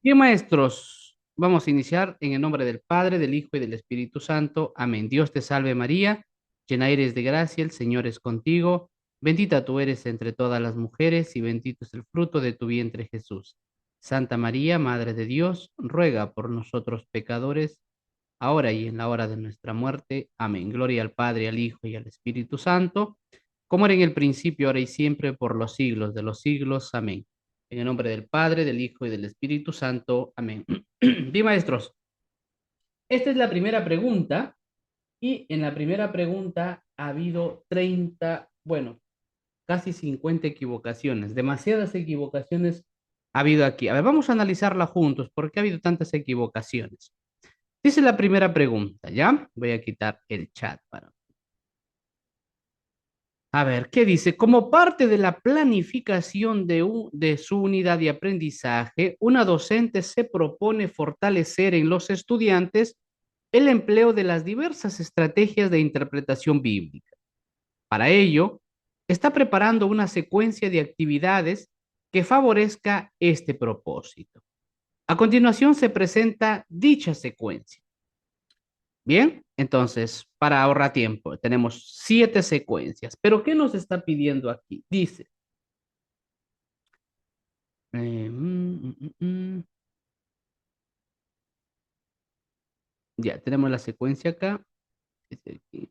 Bien, maestros, vamos a iniciar en el nombre del Padre, del Hijo y del Espíritu Santo. Amén. Dios te salve María, llena eres de gracia, el Señor es contigo. Bendita tú eres entre todas las mujeres y bendito es el fruto de tu vientre Jesús. Santa María, Madre de Dios, ruega por nosotros pecadores, ahora y en la hora de nuestra muerte. Amén. Gloria al Padre, al Hijo y al Espíritu Santo, como era en el principio, ahora y siempre, por los siglos de los siglos. Amén. En el nombre del Padre, del Hijo y del Espíritu Santo. Amén. Bien, maestros, esta es la primera pregunta y en la primera pregunta ha habido 30, bueno, casi 50 equivocaciones. Demasiadas equivocaciones ha habido aquí. A ver, vamos a analizarla juntos. ¿Por qué ha habido tantas equivocaciones? Dice la primera pregunta, ¿ya? Voy a quitar el chat para... A ver, ¿qué dice? Como parte de la planificación de su unidad de aprendizaje, una docente se propone fortalecer en los estudiantes el empleo de las diversas estrategias de interpretación bíblica. Para ello, está preparando una secuencia de actividades que favorezca este propósito. A continuación se presenta dicha secuencia. Bien, entonces, para ahorrar tiempo, tenemos 7 secuencias. Pero ¿qué nos está pidiendo aquí? Dice, eh, mm, mm, mm, mm. Ya, tenemos la secuencia acá. Dice aquí.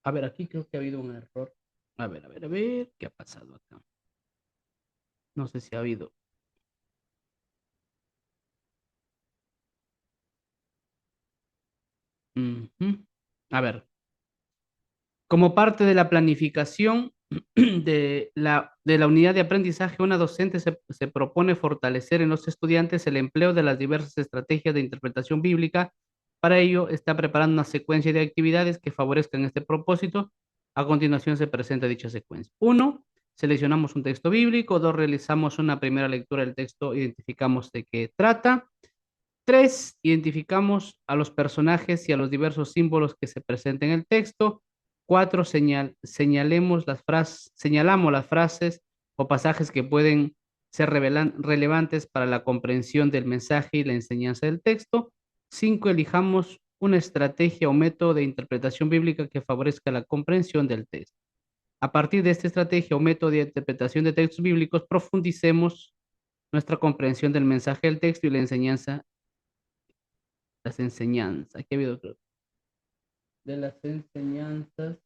A ver, aquí creo que ha habido un error. A ver, ¿qué ha pasado acá? No sé si ha habido. Ujú. A ver, como parte de la planificación de la unidad de aprendizaje, una docente se propone fortalecer en los estudiantes el empleo de las diversas estrategias de interpretación bíblica. Para ello, está preparando una secuencia de actividades que favorezcan este propósito. A continuación se presenta dicha secuencia. Uno, seleccionamos un texto bíblico. Dos, realizamos una primera lectura del texto, identificamos de qué trata. Tres, identificamos a los personajes y a los diversos símbolos que se presentan en el texto. Cuatro, señalamos las frases o pasajes que pueden ser relevantes para la comprensión del mensaje y la enseñanza del texto. Cinco, elijamos una estrategia o método de interpretación bíblica que favorezca la comprensión del texto. A partir de esta estrategia o método de interpretación de textos bíblicos, profundicemos nuestra comprensión del mensaje del texto y la enseñanza, las enseñanzas. Aquí ha habido otro. De las enseñanzas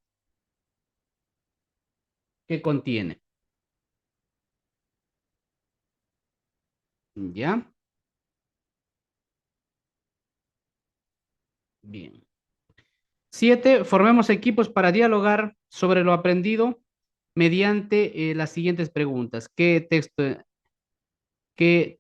que contiene. ¿Ya? Bien. 7, formemos equipos para dialogar sobre lo aprendido mediante las siguientes preguntas. ¿Qué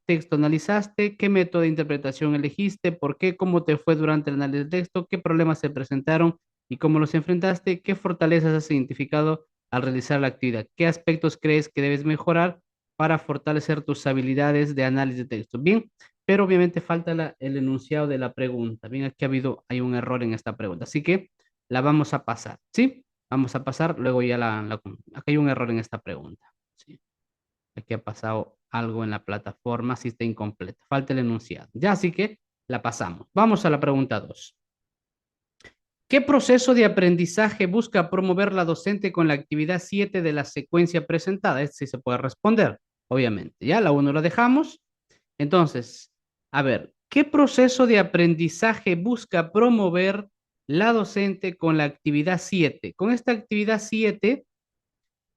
texto analizaste? ¿Qué método de interpretación elegiste? ¿Por qué? ¿Cómo te fue durante el análisis del texto? ¿Qué problemas se presentaron y cómo los enfrentaste? ¿Qué fortalezas has identificado al realizar la actividad? ¿Qué aspectos crees que debes mejorar para fortalecer tus habilidades de análisis de texto? Bien, pero obviamente falta el enunciado de la pregunta. Bien, aquí hay un error en esta pregunta, así que la vamos a pasar, ¿sí? Vamos a pasar, luego ya aquí hay un error en esta pregunta, ¿sí? Aquí ha pasado algo en la plataforma, si está incompleta. Falta el enunciado. Ya, así que la pasamos. Vamos a la pregunta 2. ¿Qué proceso de aprendizaje busca promover la docente con la actividad 7 de la secuencia presentada? Este sí se puede responder, obviamente. Ya, la 1 la dejamos. Entonces, a ver, ¿qué proceso de aprendizaje busca promover la docente con la actividad 7? Con esta actividad 7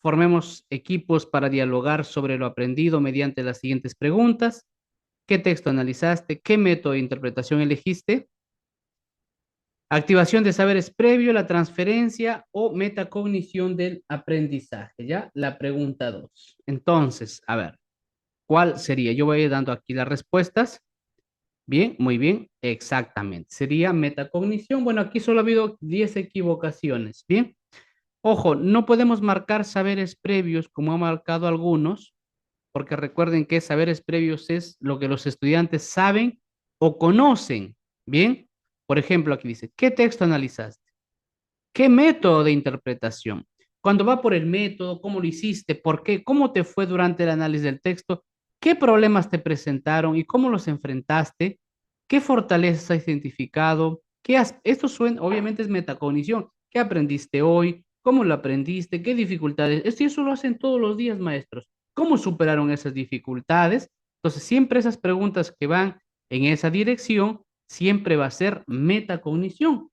formemos equipos para dialogar sobre lo aprendido mediante las siguientes preguntas. ¿Qué texto analizaste? ¿Qué método de interpretación elegiste? Activación de saberes previo, la transferencia o metacognición del aprendizaje, ¿ya? La pregunta 2. Entonces, a ver, ¿cuál sería? Yo voy a ir dando aquí las respuestas. Bien, muy bien, exactamente. Sería metacognición. Bueno, aquí solo ha habido 10 equivocaciones. Bien, Ojo, no podemos marcar saberes previos como han marcado algunos, porque recuerden que saberes previos es lo que los estudiantes saben o conocen. Bien, por ejemplo, aquí dice, ¿qué texto analizaste? ¿Qué método de interpretación? Cuando va por el método, ¿cómo lo hiciste? ¿Por qué? ¿Cómo te fue durante el análisis del texto? ¿Qué problemas te presentaron y cómo los enfrentaste? ¿Qué fortalezas has identificado? Esto suena, obviamente es metacognición. ¿Qué aprendiste hoy? ¿Cómo lo aprendiste? ¿Qué dificultades? Esto y eso lo hacen todos los días, maestros. ¿Cómo superaron esas dificultades? Entonces, siempre esas preguntas que van en esa dirección, siempre va a ser metacognición.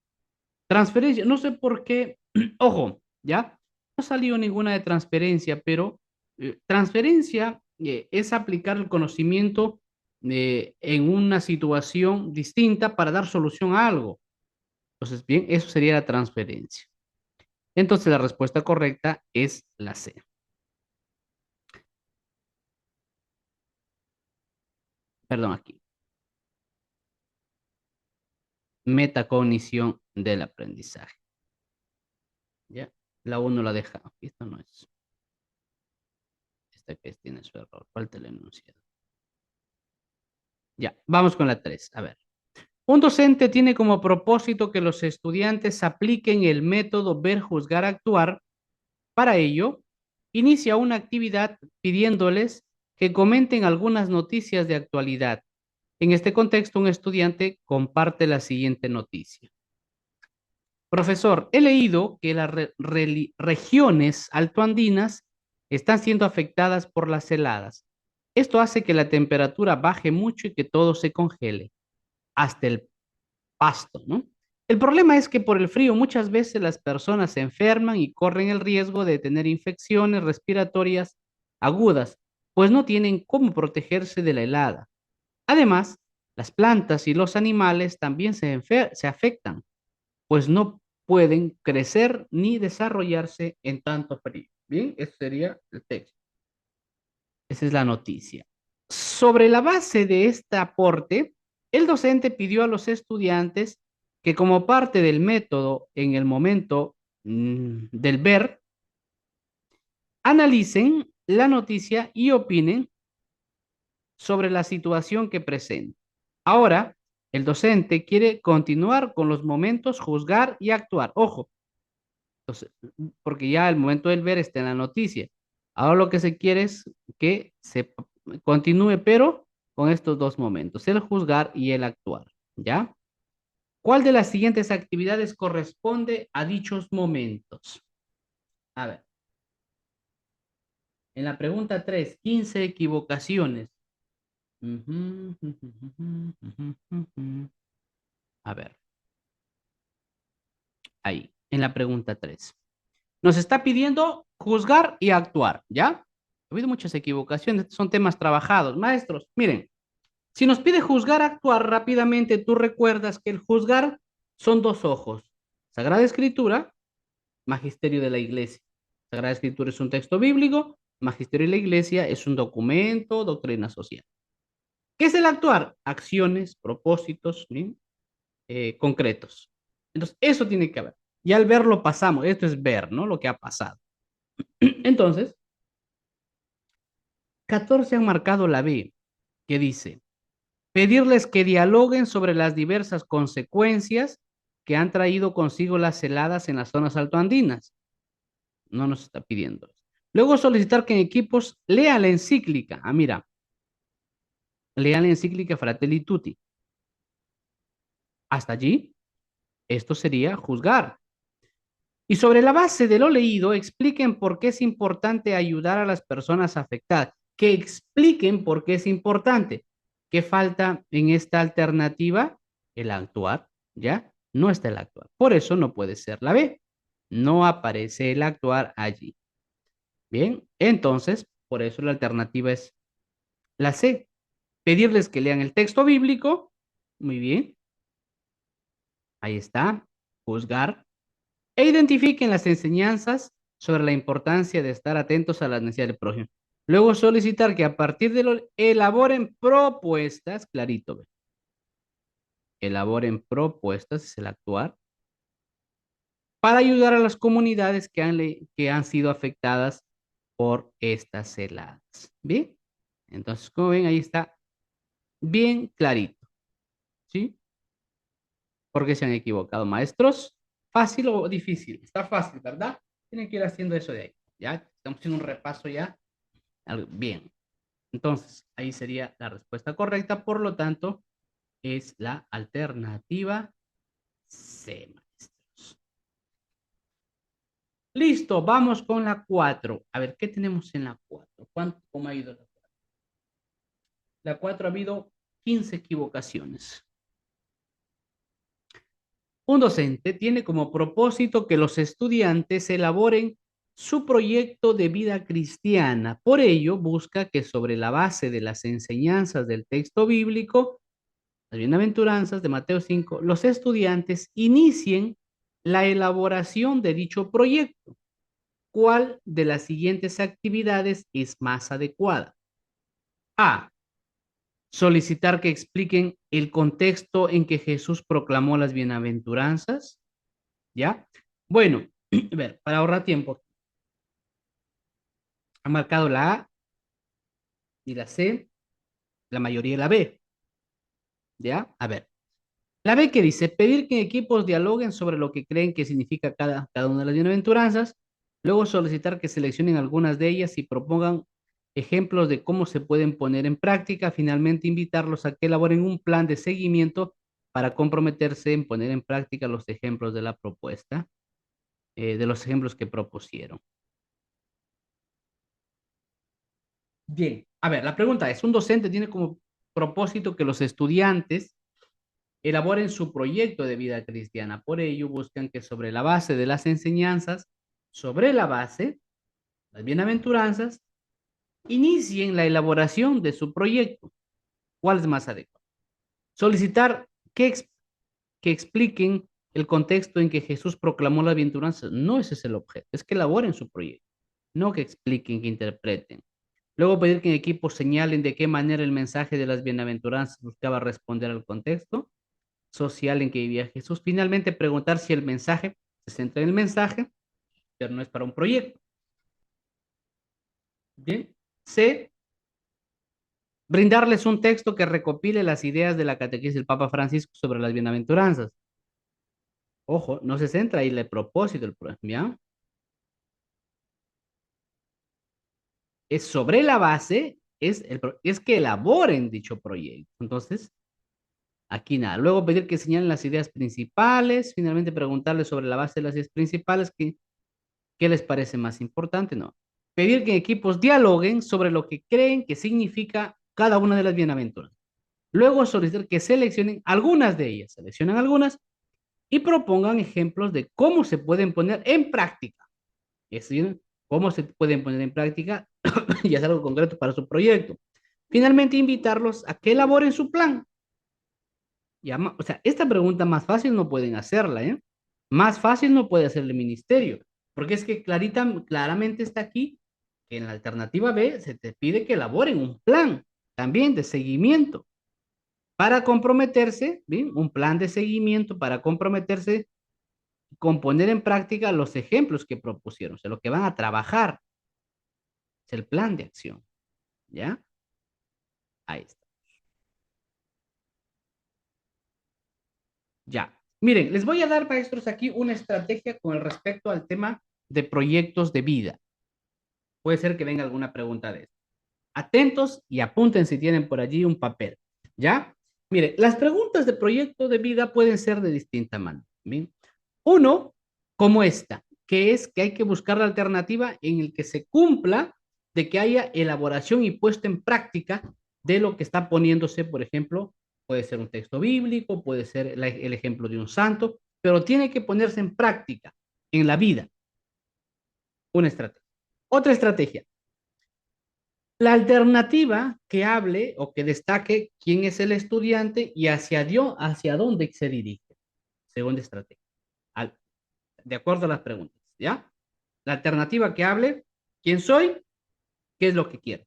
Transferencia, no sé por qué, ojo, ¿ya? No salió ninguna de transferencia, pero transferencia es aplicar el conocimiento en una situación distinta para dar solución a algo. Entonces, bien, eso sería la transferencia. Entonces, la respuesta correcta es la C. Perdón, aquí. Metacognición del aprendizaje. ¿Ya? La uno la deja. Aquí esto no es. Esta que tiene su error. Falta el enunciado. Ya, vamos con la 3. A ver. Un docente tiene como propósito que los estudiantes apliquen el método ver, juzgar, actuar. Para ello, inicia una actividad pidiéndoles que comenten algunas noticias de actualidad. En este contexto, un estudiante comparte la siguiente noticia. Profesor, he leído que las regiones altoandinas están siendo afectadas por las heladas. Esto hace que la temperatura baje mucho y que todo se congele, hasta el pasto, ¿no? El problema es que por el frío muchas veces las personas se enferman y corren el riesgo de tener infecciones respiratorias agudas, pues no tienen cómo protegerse de la helada. Además, las plantas y los animales también se afectan, pues no pueden crecer ni desarrollarse en tanto frío. Bien, ese sería el texto. Esa es la noticia. Sobre la base de este aporte, el docente pidió a los estudiantes que como parte del método en el momento del ver, analicen la noticia y opinen sobre la situación que presenta. Ahora, el docente quiere continuar con los momentos juzgar y actuar. Ojo, entonces, porque ya el momento del ver está en la noticia. Ahora lo que se quiere es que se continúe, pero con estos dos momentos, el juzgar y el actuar, ¿ya? ¿Cuál de las siguientes actividades corresponde a dichos momentos? A ver, en la pregunta 3, 15 equivocaciones. Ujú, ujú, ujú, ujú, ujú. A ver, ahí, en la pregunta 3. Nos está pidiendo juzgar y actuar, ¿ya? Ha habido muchas equivocaciones, son temas trabajados. Maestros, miren, si nos pide juzgar, actuar rápidamente, tú recuerdas que el juzgar son dos ojos. Sagrada Escritura, Magisterio de la Iglesia. Sagrada Escritura es un texto bíblico, Magisterio de la Iglesia es un documento, doctrina social. ¿Qué es el actuar? Acciones, propósitos, ¿sí? Concretos. Entonces, eso tiene que haber. Y al verlo pasamos, esto es ver, ¿no? Lo que ha pasado. Entonces, 14 han marcado la B, que dice, pedirles que dialoguen sobre las diversas consecuencias que han traído consigo las heladas en las zonas altoandinas. No nos está pidiendo. Luego solicitar que en equipos lean la encíclica. Ah, mira, lean la encíclica Fratelli Tutti. Hasta allí, esto sería juzgar. Y sobre la base de lo leído, expliquen por qué es importante ayudar a las personas afectadas. Que expliquen por qué es importante. ¿Qué falta en esta alternativa? El actuar, ¿ya? No está el actuar. Por eso no puede ser la B. No aparece el actuar allí. Bien, entonces, por eso la alternativa es la C. Pedirles que lean el texto bíblico. Muy bien, ahí está. Juzgar e identifiquen las enseñanzas sobre la importancia de estar atentos a las necesidades del prójimo. Luego solicitar que a partir de lo elaboren propuestas, clarito, ¿ve? Elaboren propuestas, es el actuar, para ayudar a las comunidades que han sido afectadas por estas heladas. Bien, entonces, como ven, ahí está bien clarito, ¿sí? ¿Por qué se han equivocado, maestros? ¿Fácil o difícil? Está fácil, ¿verdad? Tienen que ir haciendo eso de ahí, ¿ya? Estamos haciendo un repaso ya. Bien, entonces, ahí sería la respuesta correcta, por lo tanto, es la alternativa C, maestros. Listo, vamos con la 4. A ver, ¿qué tenemos en la 4? ¿Cómo ha ido la 4? La 4 ha habido 15 equivocaciones. Un docente tiene como propósito que los estudiantes elaboren su proyecto de vida cristiana. Por ello, busca que sobre la base de las enseñanzas del texto bíblico, las bienaventuranzas de Mateo 5, los estudiantes inicien la elaboración de dicho proyecto. ¿Cuál de las siguientes actividades es más adecuada? A. Solicitar que expliquen el contexto en que Jesús proclamó las bienaventuranzas. ¿Ya? Bueno, a ver, para ahorrar tiempo, han marcado la A y la C, la mayoría la B. ¿Ya? A ver, la B que dice, pedir que equipos dialoguen sobre lo que creen que significa cada una de las bienaventuranzas, luego solicitar que seleccionen algunas de ellas y propongan ejemplos de cómo se pueden poner en práctica, finalmente invitarlos a que elaboren un plan de seguimiento para comprometerse en poner en práctica los ejemplos de la propuesta, de los ejemplos que propusieron. Bien, a ver, la pregunta es, un docente tiene como propósito que los estudiantes elaboren su proyecto de vida cristiana. Por ello, buscan que sobre la base de las enseñanzas, sobre la base, las bienaventuranzas, inicien la elaboración de su proyecto. ¿Cuál es más adecuado? Solicitar que expliquen el contexto en que Jesús proclamó las bienaventuranzas. No ese es el objeto, es que elaboren su proyecto, no que expliquen, que interpreten. Luego pedir que en equipo señalen de qué manera el mensaje de las bienaventuranzas buscaba responder al contexto social en que vivía Jesús. Finalmente, preguntar si el mensaje se centra en el mensaje, pero no es para un proyecto. Bien. C. Brindarles un texto que recopile las ideas de la catequesis del Papa Francisco sobre las bienaventuranzas. Ojo, no se centra ahí el propósito del programa, ¿ya? Es sobre la base, es que elaboren dicho proyecto. Entonces, aquí nada. Luego pedir que señalen las ideas principales. Finalmente preguntarles sobre la base de las ideas principales qué les parece más importante. No. Pedir que equipos dialoguen sobre lo que creen que significa cada una de las bienaventuras. Luego solicitar que seleccionen algunas de ellas. Seleccionan algunas y propongan ejemplos de cómo se pueden poner en práctica. Es decir, cómo se pueden poner en práctica y hacer algo concreto para su proyecto. Finalmente, invitarlos a que elaboren su plan. O sea, esta pregunta más fácil no pueden hacerla, ¿eh? Más fácil no puede hacer el ministerio, porque es que claramente está aquí que en la alternativa B se te pide que elaboren un plan también de seguimiento para comprometerse, ¿bien? Un plan de seguimiento para comprometerse con poner en práctica los ejemplos que propusieron, o sea, lo que van a trabajar, es el plan de acción, ¿ya? Ahí está. Ya. Miren, les voy a dar, maestros, aquí una estrategia con respecto al tema de proyectos de vida. Puede ser que venga alguna pregunta de eso. Atentos y apunten si tienen por allí un papel. ¿Ya? Mire, las preguntas de proyecto de vida pueden ser de distinta manera. ¿Bien? Uno, como esta, que es que hay que buscar la alternativa en el que se cumpla de que haya elaboración y puesta en práctica de lo que está poniéndose, por ejemplo, puede ser un texto bíblico, puede ser el ejemplo de un santo, pero tiene que ponerse en práctica en la vida. Una estrategia. Otra estrategia, la alternativa que hable o que destaque quién es el estudiante y hacia dónde se dirige. Segunda estrategia. Al- de acuerdo a las preguntas, ¿ya? La alternativa que hable, ¿quién soy? ¿Qué es lo que quiero?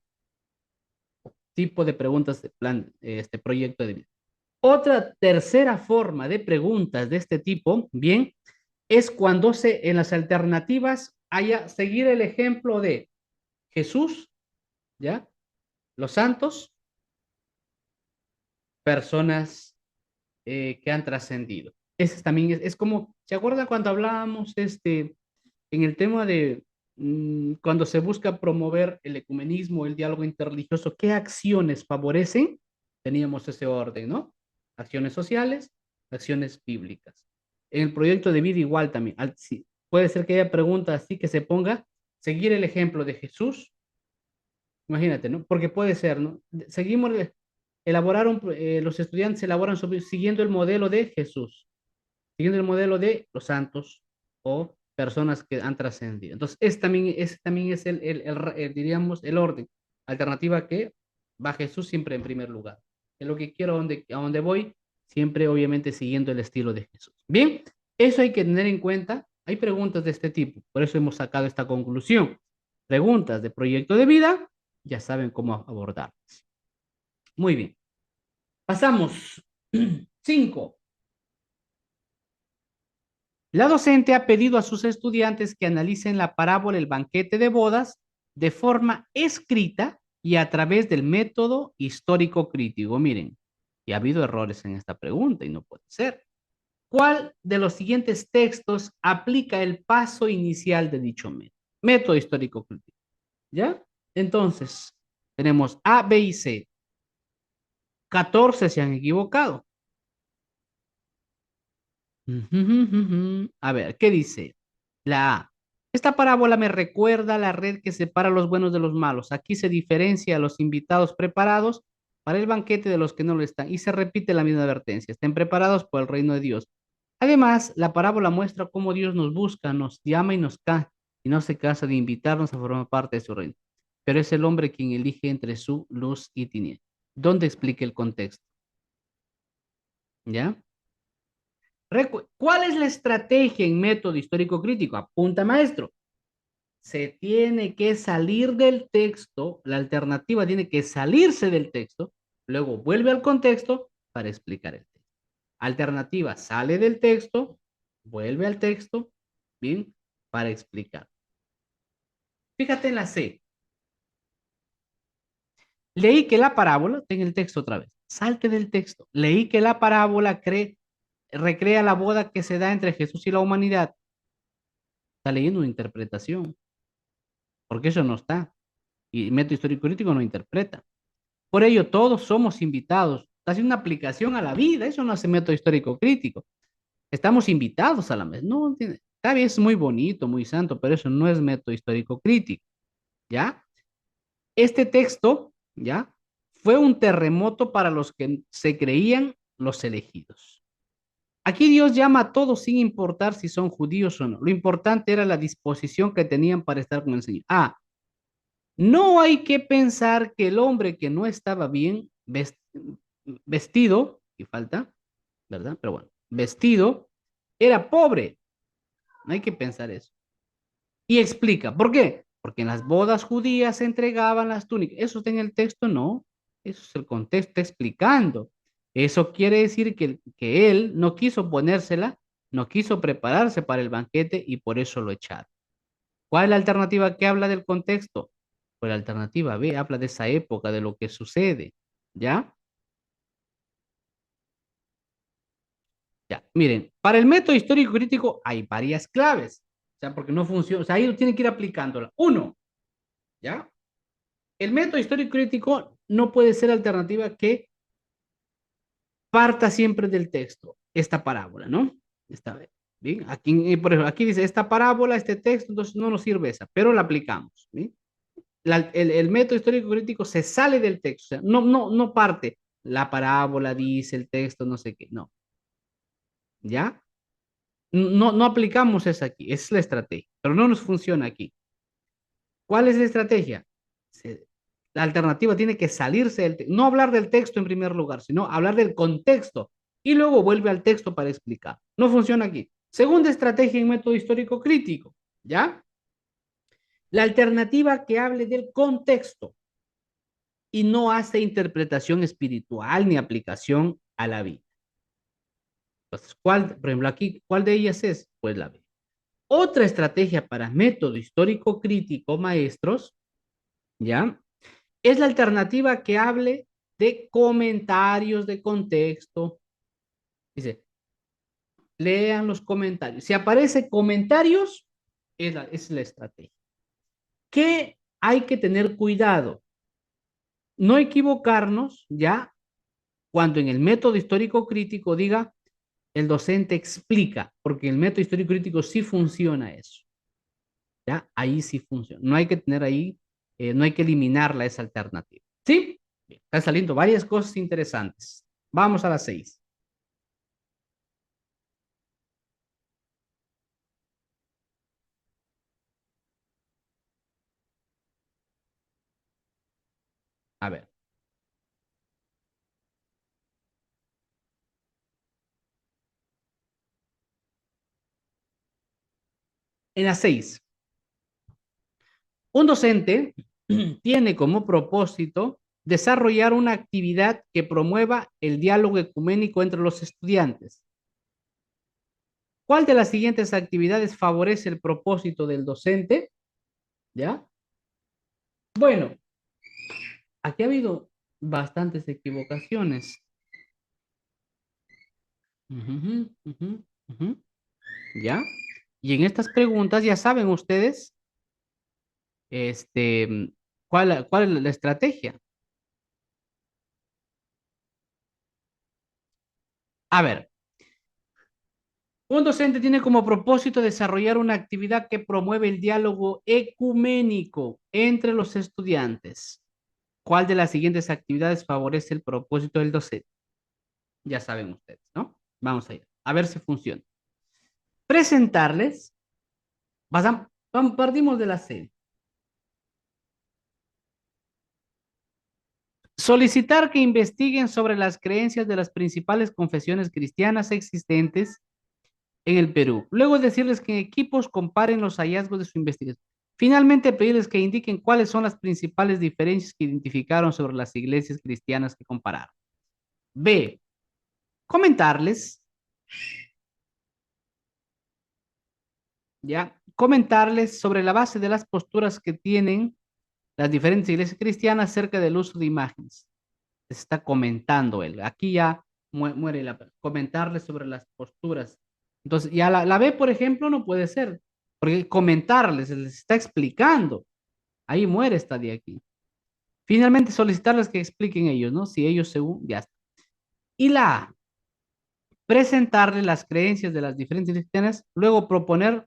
Tipo de preguntas de plan, este proyecto de vida. Otra tercera forma de preguntas de este tipo, bien, es cuando en las alternativas haya seguir el ejemplo de Jesús, ¿ya? Los santos, personas que han trascendido. Ese también es como, ¿se acuerda cuando hablábamos en el tema de cuando se busca promover el ecumenismo, el diálogo interreligioso, qué acciones favorecen? Teníamos ese orden, ¿no? Acciones sociales, acciones bíblicas. En el proyecto de vida igual también. Sí, puede ser que haya preguntas así que se ponga, seguir el ejemplo de Jesús, imagínate, ¿no? Porque puede ser, ¿no? Seguimos, los estudiantes elaboran siguiendo el modelo de Jesús, siguiendo el modelo de los santos o personas que han trascendido. Entonces, ese también es diríamos, el orden. Alternativa que va Jesús siempre en primer lugar. Es lo que quiero, a donde voy, siempre obviamente siguiendo el estilo de Jesús. Bien, eso hay que tener en cuenta. Hay preguntas de este tipo, por eso hemos sacado esta conclusión. Preguntas de proyecto de vida, ya saben cómo abordarlas. Muy bien. Pasamos. 5. La docente ha pedido a sus estudiantes que analicen la parábola El banquete de bodas de forma escrita y a través del método histórico crítico. Miren, y ha habido errores en esta pregunta y no puede ser. ¿Cuál de los siguientes textos aplica el paso inicial de dicho método? Método histórico crítico. ¿Ya? Entonces, tenemos A, B y C. 14 se han equivocado. A ver, ¿qué dice? La A. Esta parábola me recuerda la red que separa a los buenos de los malos. Aquí se diferencia a los invitados preparados para el banquete de los que no lo están. Y se repite la misma advertencia. Estén preparados por el reino de Dios. Además, la parábola muestra cómo Dios nos busca, nos llama y no se cansa de invitarnos a formar parte de su reino. Pero es el hombre quien elige entre su luz y tinieblas. ¿Dónde explica el contexto? ¿Ya? ¿Cuál es la estrategia en método histórico crítico? Apunta, maestro. Se tiene que salir del texto, la alternativa tiene que salirse del texto, luego vuelve al contexto para explicar el texto. Alternativa, sale del texto, vuelve al texto, bien, para explicar. Fíjate en la C. Leí que la parábola, ten el texto otra vez, salte del texto. Leí que la parábola recrea la boda que se da entre Jesús y la humanidad. Está leyendo una interpretación, porque eso no está. Y método histórico crítico no interpreta. Por ello, todos somos invitados. Está haciendo una aplicación a la vida. Eso no hace método histórico crítico. Estamos invitados a la mesa. No, está bien, es muy bonito, muy santo, pero eso no es método histórico crítico. ¿Ya? Este texto, ¿ya? Fue un terremoto para los que se creían los elegidos. Aquí Dios llama a todos sin importar si son judíos o no. Lo importante era la disposición que tenían para estar con el Señor. Ah, no hay que pensar que el hombre que no estaba bien vestido, y falta, ¿verdad? Pero bueno, vestido, era pobre. No hay que pensar eso. Y explica, ¿por qué? Porque en las bodas judías se entregaban las túnicas. ¿Eso está en el texto? No. Eso es el contexto está explicando. Eso quiere decir que él no quiso ponérsela, no quiso prepararse para el banquete y por eso lo echaron. ¿Cuál es la alternativa que habla del contexto? Pues la alternativa B habla de esa época, de lo que sucede. ¿Ya? Ya. Miren, para el método histórico crítico hay varias claves. O sea, porque no funciona. O sea, ahí tienen que ir aplicándola. Uno, ¿ya? El método histórico crítico no puede ser alternativa que parta siempre del texto, esta parábola, ¿no? Está bien. Aquí, por ejemplo, aquí dice esta parábola, este texto, entonces no nos sirve esa, pero la aplicamos. ¿Sí? El método histórico crítico se sale del texto, o sea, no parte. La parábola dice el texto, no sé qué, no. ¿Ya? No aplicamos esa aquí, esa es la estrategia, pero no nos funciona aquí. ¿Cuál es la estrategia? La alternativa tiene que salirse del texto, no hablar del texto en primer lugar, sino hablar del contexto y luego vuelve al texto para explicar. No funciona aquí. Segunda estrategia en método histórico crítico, ¿ya? La alternativa que hable del contexto y no hace interpretación espiritual ni aplicación a la vida. Entonces, ¿cuál, por ejemplo, aquí, cuál de ellas es? Pues la B. Otra estrategia para método histórico crítico, maestros, ¿ya? Es la alternativa que hable de comentarios de contexto. Dice, lean los comentarios. Si aparece comentarios, es la estrategia. ¿Qué hay que tener cuidado? No equivocarnos, ¿ya? Cuando en el método histórico crítico diga, el docente explica, porque el método histórico crítico sí funciona eso, ¿ya? Ahí sí funciona. No hay que tener ahí, no hay que eliminarla esa alternativa. ¿Sí? Bien, están saliendo varias cosas interesantes. Vamos a las 6. A ver, en las 6. Un docente tiene como propósito desarrollar una actividad que promueva el diálogo ecuménico entre los estudiantes. ¿Cuál de las siguientes actividades favorece el propósito del docente? ¿Ya? Bueno, aquí ha habido bastantes equivocaciones. Ujú, ujú, ujú. ¿Ya? Y en estas preguntas ya saben ustedes, este, cuál es la estrategia. A ver, un docente tiene como propósito desarrollar una actividad que promueve el diálogo ecuménico entre los estudiantes. ¿Cuál de las siguientes actividades favorece el propósito del docente? Ya saben ustedes, ¿no? Vamos allá. A ver si funciona. Presentarles, partimos de la C. Solicitar que investiguen sobre las creencias de las principales confesiones cristianas existentes en el Perú. Luego decirles que en equipos comparen los hallazgos de su investigación. Finalmente, pedirles que indiquen cuáles son las principales diferencias que identificaron sobre las iglesias cristianas que compararon. B. Comentarles, ¿ya? Comentarles sobre la base de las posturas que tienen las diferentes iglesias cristianas acerca del uso de imágenes. Se está comentando él. Aquí ya muere la comentarles sobre las posturas. Entonces, ya la B, por ejemplo, no puede ser, porque comentarles, les está explicando. Ahí muere esta de aquí. Finalmente, solicitarles que expliquen ellos, ¿no? Si ellos según, ya está. Y la A, presentarles las creencias de las diferentes cristianas, luego proponer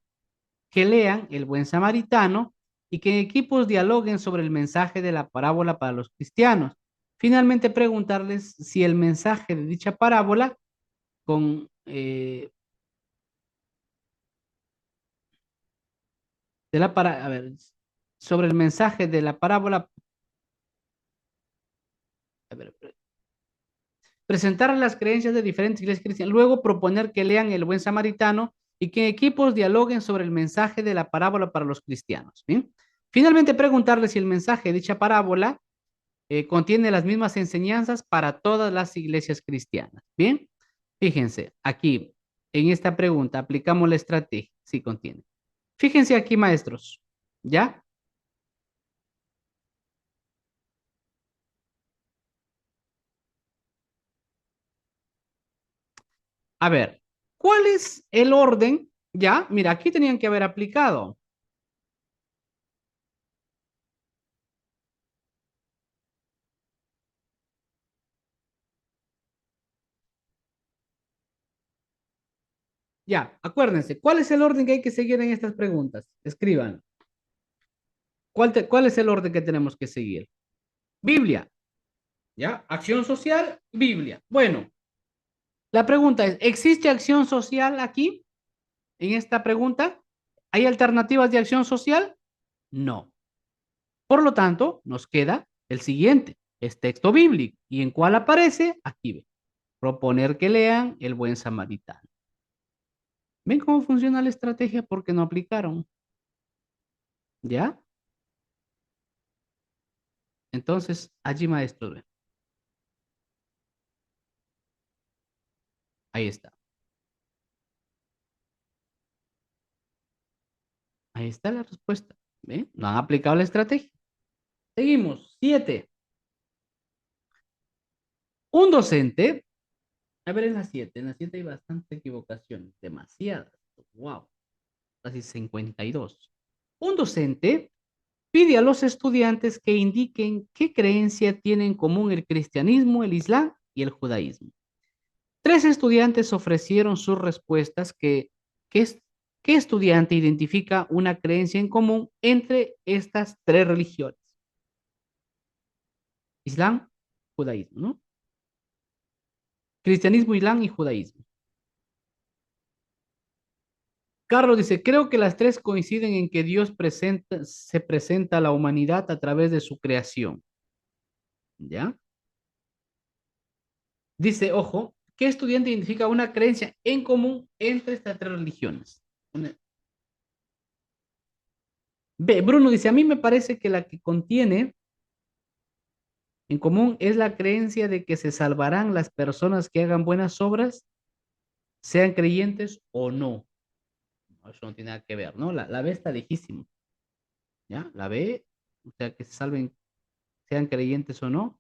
que lean El Buen Samaritano y que en equipos dialoguen sobre el mensaje de la parábola para los cristianos. Finalmente, preguntarles si el mensaje de dicha parábola con a ver, sobre el mensaje de la parábola, a ver, presentar las creencias de diferentes iglesias cristianas, luego proponer que lean El Buen Samaritano y que en equipos dialoguen sobre el mensaje de la parábola para los cristianos. ¿Bien? Finalmente, preguntarles si el mensaje de dicha parábola contiene las mismas enseñanzas para todas las iglesias cristianas. Bien, fíjense, aquí en esta pregunta aplicamos la estrategia, sí contiene. Fíjense aquí, maestros, ¿ya? A ver, ¿cuál es el orden? Ya, mira, aquí tenían que haber aplicado. Ya, acuérdense, ¿cuál es el orden que hay que seguir en estas preguntas? Escriban. ¿Cuál es el orden que tenemos que seguir? Biblia, ¿ya? Acción social, Biblia. Bueno, la pregunta es, ¿existe acción social aquí? En esta pregunta, ¿hay alternativas de acción social? No. Por lo tanto, nos queda el siguiente, es texto bíblico. ¿Y en cuál aparece? Aquí ve. Proponer que lean el buen samaritano. ¿Ven cómo funciona la estrategia? Porque no aplicaron. ¿Ya? Entonces, allí maestro, ve. Ahí está. Ahí está la respuesta. ¿Ve? No han aplicado la estrategia. Seguimos. 7. Un docente. A ver, en la 7 hay bastante equivocación. Demasiadas. Wow. Casi 52. Un docente pide a los estudiantes que indiquen qué creencia tienen en común el cristianismo, el islam y el judaísmo. Tres estudiantes ofrecieron sus respuestas que es, ¿qué estudiante identifica una creencia en común entre estas tres religiones? Islam, judaísmo, ¿no? Cristianismo, islam y judaísmo. Carlos dice, creo que las tres coinciden en que se presenta a la humanidad a través de su creación. ¿Ya? Dice, ojo, ¿qué estudiante identifica una creencia en común entre estas tres religiones? B, Bruno dice, a mí me parece que la que contiene en común es la creencia de que se salvarán las personas que hagan buenas obras, sean creyentes o no. Eso no tiene nada que ver, ¿no? La B está lejísimo, ¿ya? La B, o sea, que se salven, sean creyentes o no.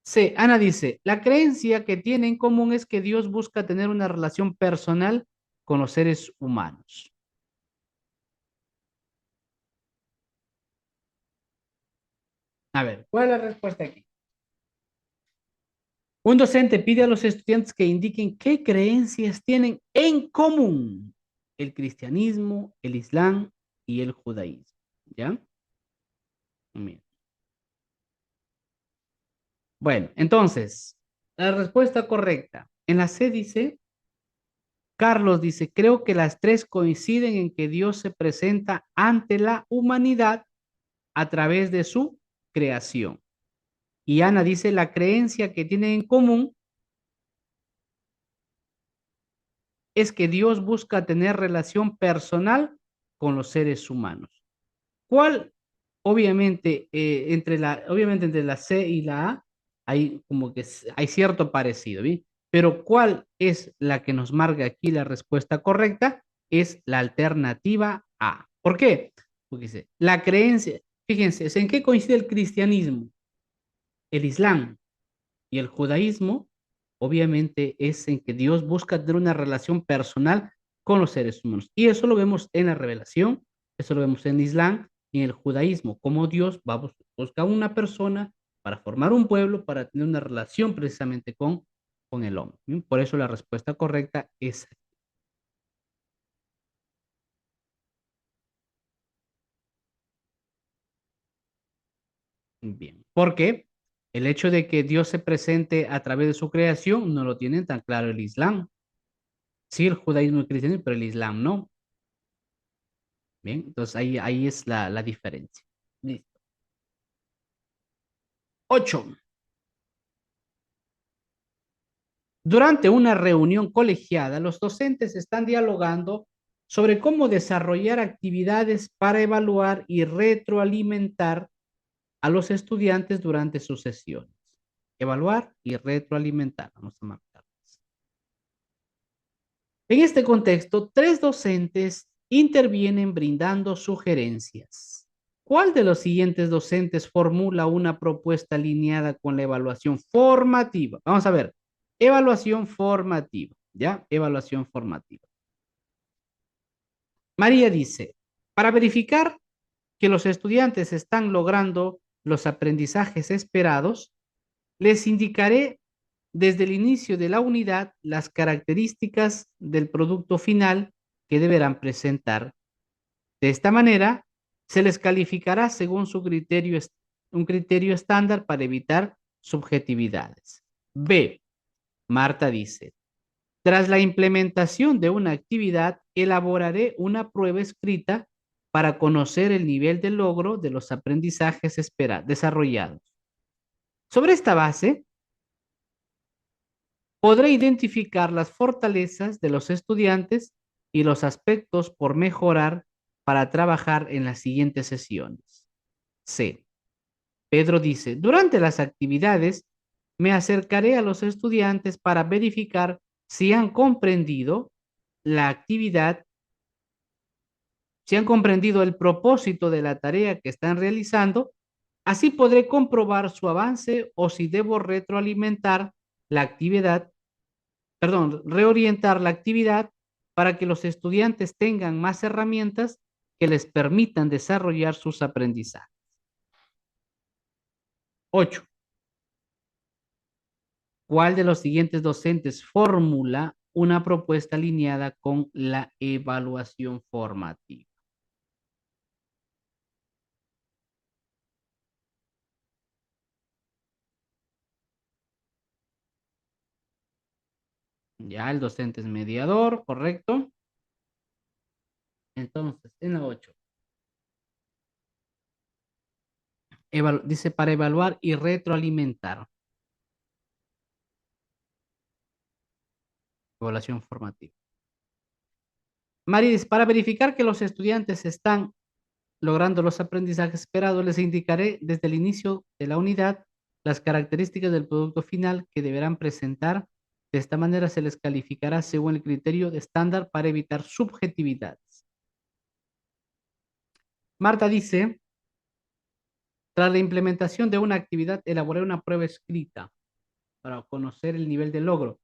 C, Ana dice, la creencia que tiene en común es que Dios busca tener una relación personal con los seres humanos. A ver, ¿cuál es la respuesta aquí? Un docente pide a los estudiantes que indiquen qué creencias tienen en común el cristianismo, el islam y el judaísmo. ¿Ya? Bien. Bueno, entonces, la respuesta correcta. En la C dice, Carlos dice, creo que las tres coinciden en que Dios se presenta ante la humanidad a través de su creación. Y Ana dice, la creencia que tienen en común es que Dios busca tener relación personal con los seres humanos. ¿Cuál? Obviamente entre la C y la A hay como que hay cierto parecido, ¿bien? Pero ¿cuál es la que nos marca aquí la respuesta correcta? Es la alternativa A. ¿Por qué? Porque dice, la creencia, fíjense, ¿en qué coincide el cristianismo? El islam y el judaísmo, obviamente, es en que Dios busca tener una relación personal con los seres humanos. Y eso lo vemos en la revelación, eso lo vemos en el Islam y en el judaísmo, como Dios va a buscar una persona para formar un pueblo, para tener una relación precisamente con el hombre. ¿Bien? Por eso la respuesta correcta es bien. Porque el hecho de que Dios se presente a través de su creación no lo tienen tan claro el Islam. Sí, el judaísmo y el cristianismo, pero el Islam no. Bien, entonces ahí es la diferencia. Listo. 8. Durante una reunión colegiada, los docentes están dialogando sobre cómo desarrollar actividades para evaluar y retroalimentar a los estudiantes durante sus sesiones. Evaluar y retroalimentar. Vamos a marcar. En este contexto, tres docentes intervienen brindando sugerencias. ¿Cuál de los siguientes docentes formula una propuesta alineada con la evaluación formativa? Vamos a ver, evaluación formativa, ¿ya? Evaluación formativa. María dice, para verificar que los estudiantes están logrando los aprendizajes esperados, les indicaré desde el inicio de la unidad las características del producto final que deberán presentar. De esta manera, se les calificará según un criterio estándar para evitar subjetividades. B. Marta dice, tras la implementación de una actividad, elaboraré una prueba escrita para conocer el nivel de logro de los aprendizajes desarrollados. Sobre esta base, podré identificar las fortalezas de los estudiantes y los aspectos por mejorar para trabajar en las siguientes sesiones. C. Pedro dice, durante las actividades me acercaré a los estudiantes para verificar si han comprendido la actividad si han comprendido el propósito de la tarea que están realizando, así podré comprobar su avance o si debo retroalimentar la actividad, perdón, reorientar la actividad para que los estudiantes tengan más herramientas que les permitan desarrollar sus aprendizajes. 8. ¿Cuál de los siguientes docentes formula una propuesta alineada con la evaluación formativa? Ya, el docente es mediador, correcto. Entonces, en la 8, dice para evaluar y retroalimentar. Evaluación formativa. Mari dice, para verificar que los estudiantes están logrando los aprendizajes esperados, les indicaré desde el inicio de la unidad las características del producto final que deberán presentar. De esta manera se les calificará según el criterio de estándar para evitar subjetividades. Marta dice, tras la implementación de una actividad, elaboré una prueba escrita para conocer el nivel de logro.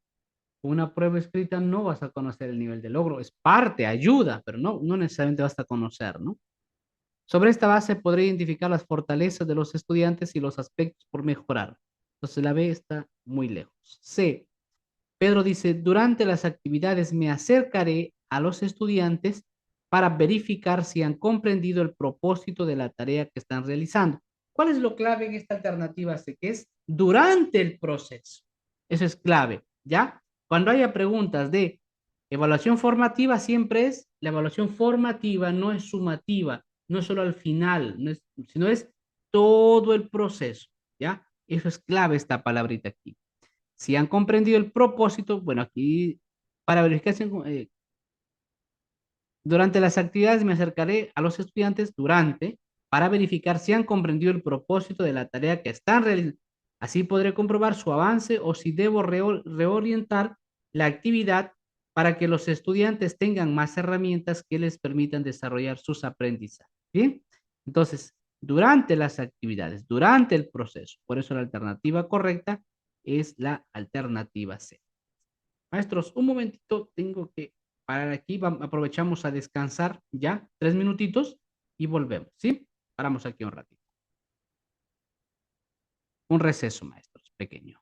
Con una prueba escrita no vas a conocer el nivel de logro, es parte, ayuda, pero no necesariamente vas a conocer, ¿no? Sobre esta base podré identificar las fortalezas de los estudiantes y los aspectos por mejorar. Entonces la B está muy lejos. C. Pedro dice, durante las actividades me acercaré a los estudiantes para verificar si han comprendido el propósito de la tarea que están realizando. ¿Cuál es lo clave en esta alternativa C? Que es durante el proceso. Eso es clave, ¿ya? Cuando haya preguntas de evaluación formativa, siempre es la evaluación formativa, no es sumativa, no es solo al final, no es, sino es todo el proceso, ¿ya? Eso es clave esta palabrita aquí. Si han comprendido el propósito, bueno, aquí para verificar durante las actividades me acercaré a los estudiantes para verificar si han comprendido el propósito de la tarea que están realizando. Así podré comprobar su avance o si debo reorientar la actividad para que los estudiantes tengan más herramientas que les permitan desarrollar sus aprendizajes. Bien, entonces, durante las actividades, durante el proceso, por eso la alternativa correcta es la alternativa C. Maestros, un momentito, tengo que parar aquí, aprovechamos a descansar ya, 3 minutitos y volvemos, ¿sí? Paramos aquí un ratito. Un receso, maestros, pequeño.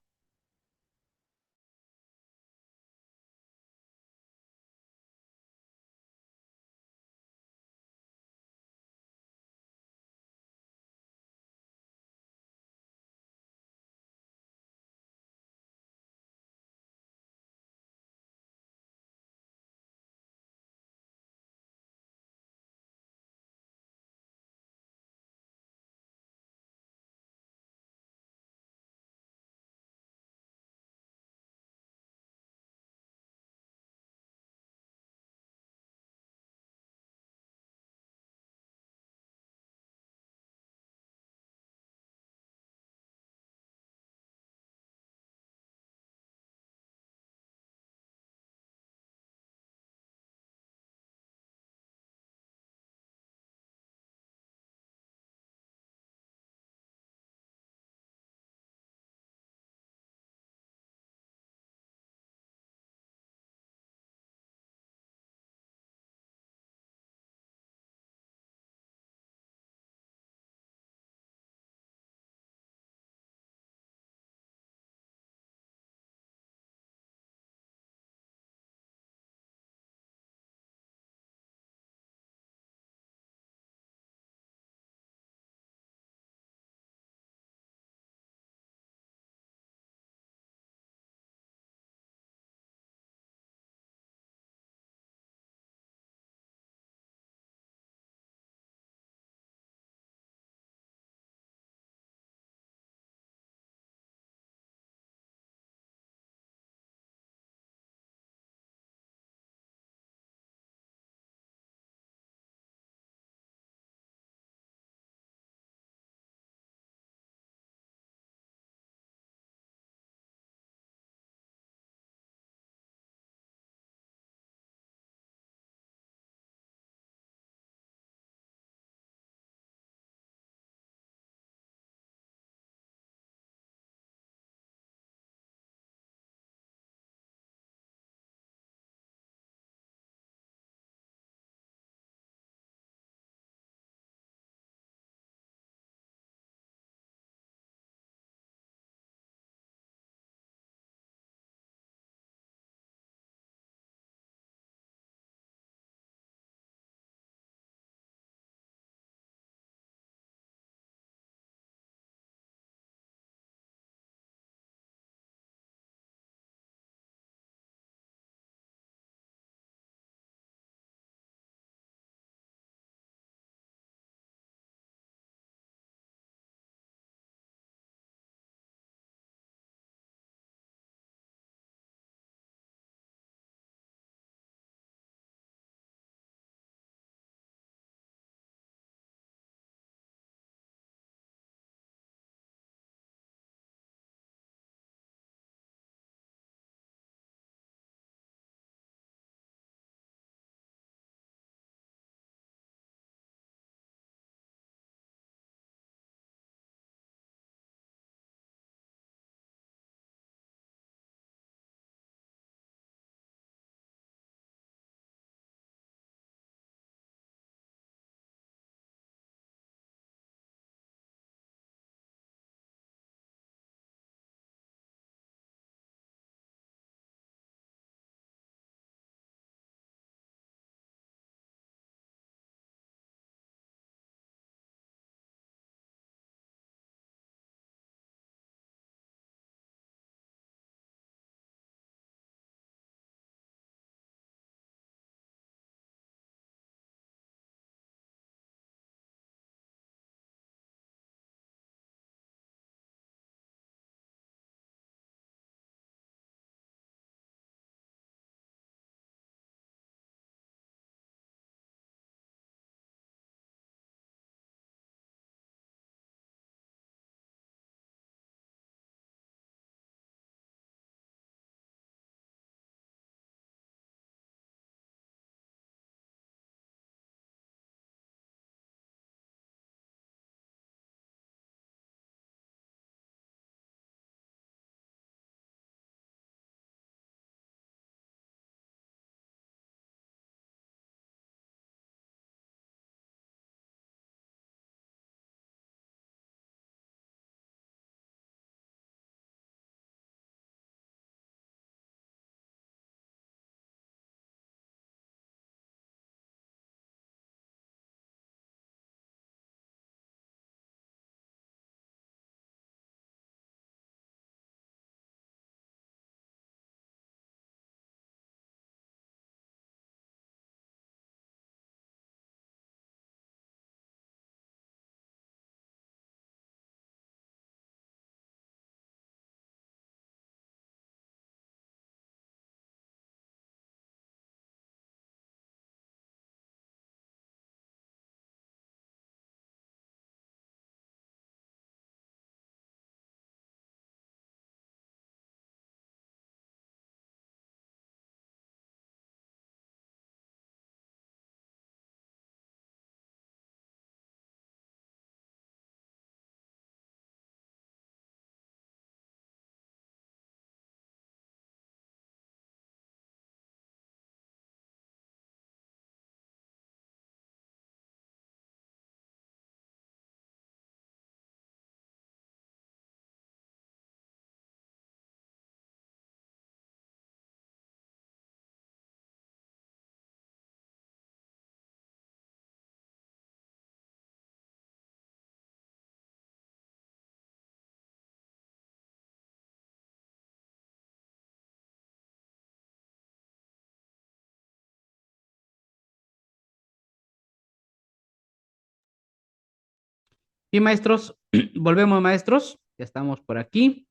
Bien, maestros, volvemos, maestros. Ya estamos por aquí.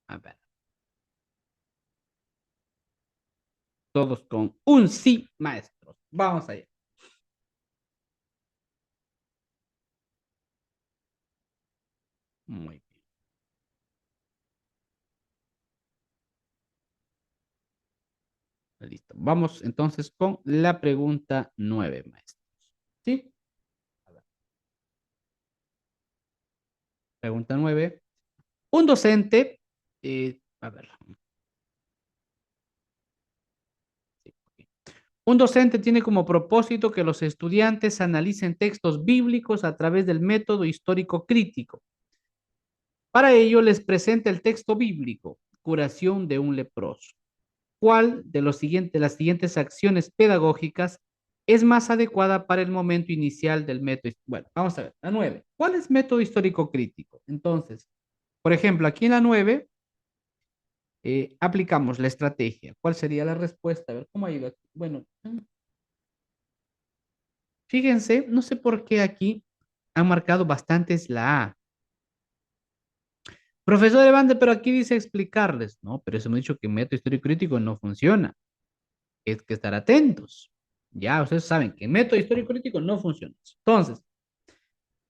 A ver, todos con un sí, maestros. Vamos allá. Muy bien, listo. Vamos entonces con la pregunta 9, maestros. ¿Sí? A ver, pregunta 9. Un docente, a ver, sí, ok. Un docente tiene como propósito que los estudiantes analicen textos bíblicos a través del método histórico crítico. Para ello les presenta el texto bíblico, curación de un leproso. ¿Cuál de las siguientes acciones pedagógicas es más adecuada para el momento inicial del método? Bueno, vamos a ver, la 9. ¿Cuál es método histórico crítico? Entonces, por ejemplo, aquí en la 9 aplicamos la estrategia. ¿Cuál sería la respuesta? A ver, ¿cómo ha ido aquí? Bueno, fíjense, no sé por qué aquí han marcado bastantes la A. Profesor Evande, pero aquí dice explicarles. No, pero eso hemos dicho que método histórico crítico no funciona. Es que estar atentos. Ya, ustedes saben que método histórico crítico no funciona. Entonces,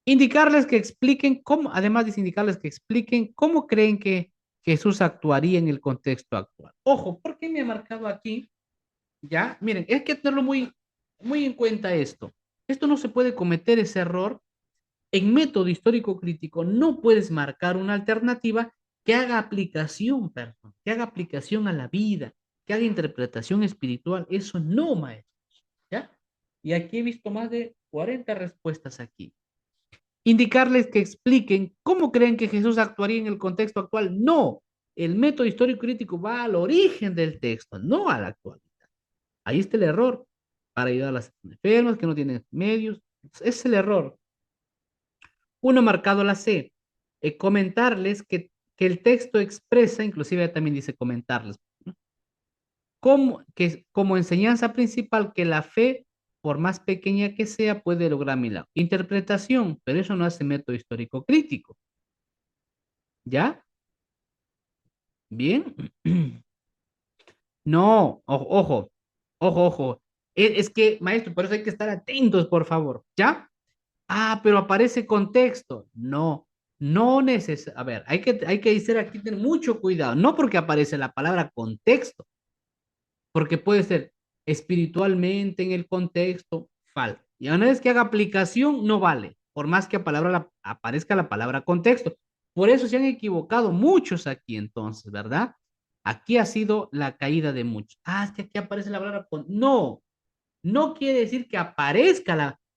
indicarles que expliquen cómo, además de indicarles que expliquen cómo creen que Jesús actuaría en el contexto actual. Ojo, ¿por qué me ha marcado aquí? Ya, miren, hay que tenerlo muy en cuenta esto. Esto no se puede cometer ese error. En método histórico crítico no puedes marcar una alternativa que haga aplicación, perdón, que haga aplicación a la vida, que haga interpretación espiritual. Eso no, maestro. ¿Ya? Y aquí he visto más de 40 respuestas aquí. Indicarles que expliquen cómo creen que Jesús actuaría en el contexto actual. No, el método histórico crítico va al origen del texto, no a la actualidad. Ahí está el error para ayudar a las enfermas que no tienen medios. Ese es el error. Uno marcado la C. Comentarles que el texto expresa, inclusive también dice comentarles, ¿no? Como enseñanza principal que la fe, por más pequeña que sea, puede lograr milagros. Interpretación, pero eso no hace método histórico crítico. ¿Ya? Bien. No, ojo. Es que, maestro, por eso hay que estar atentos, por favor. ¿Ya? Ah, pero aparece contexto. No, no neces. A ver, hay que decir aquí, tener mucho cuidado. No porque aparece la palabra contexto, porque puede ser espiritualmente en el contexto, falta. Y una vez que haga aplicación, no vale, por más que aparezca la palabra contexto. Por eso se han equivocado muchos aquí entonces, ¿verdad? Aquí ha sido la caída de muchos. Ah, es que aquí aparece la palabra con. No, no quiere decir que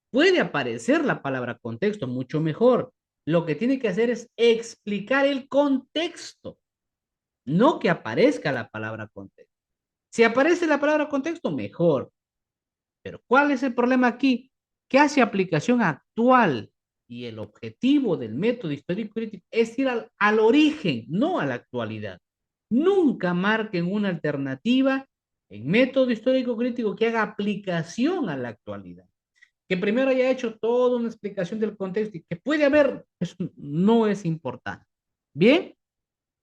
puede aparecer la palabra contexto, mucho mejor. Lo que tiene que hacer es explicar el contexto, no que aparezca la palabra contexto. Si aparece la palabra contexto, mejor. Pero ¿cuál es el problema aquí? Que hace aplicación actual y el objetivo del método histórico crítico es ir al origen, no a la actualidad. Nunca marquen una alternativa en método histórico crítico que haga aplicación a la actualidad. Que primero haya hecho toda una explicación del contexto y que puede haber, eso no es importante. Bien,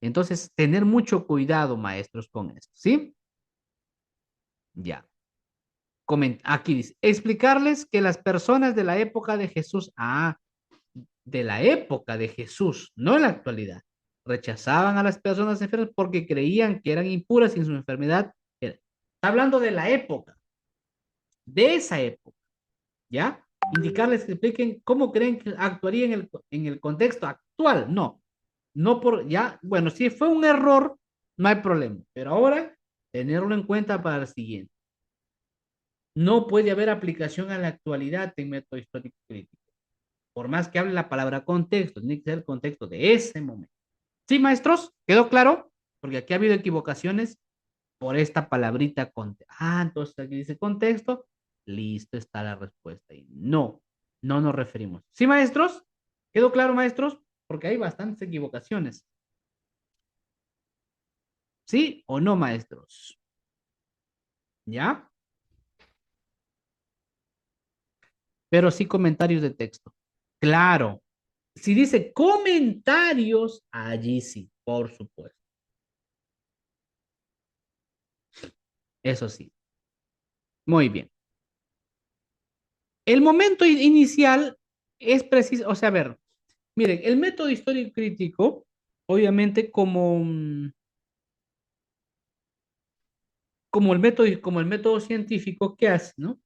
entonces tener mucho cuidado, maestros, con esto, ¿sí? Ya. Aquí dice, explicarles que las personas de la época de Jesús, de la época de Jesús, no en la actualidad, rechazaban a las personas enfermas porque creían que eran impuras y en su enfermedad. Está hablando de la época, de esa época, ¿ya? Indicarles que expliquen cómo creen que actuaría en el contexto actual. No, no por, ya, bueno, si fue un error, no hay problema, pero ahora tenerlo en cuenta para el siguiente. No puede haber aplicación a la actualidad en método histórico crítico. Por más que hable la palabra contexto, tiene que ser el contexto de ese momento. ¿Sí, maestros? ¿Quedó claro? Porque aquí ha habido equivocaciones por esta palabrita contexto. Ah, entonces aquí dice contexto. Listo está la respuesta. Y no, no nos referimos. ¿Sí, maestros? ¿Quedó claro, maestros? Porque hay bastantes equivocaciones. ¿Sí o no, maestros? ¿Ya? Pero sí comentarios de texto. Claro, si dice comentarios, allí sí, por supuesto. Eso sí. Muy bien. El momento inicial es preciso, o sea, a ver, miren, el método histórico crítico, obviamente como el método científico, ¿qué hace, no?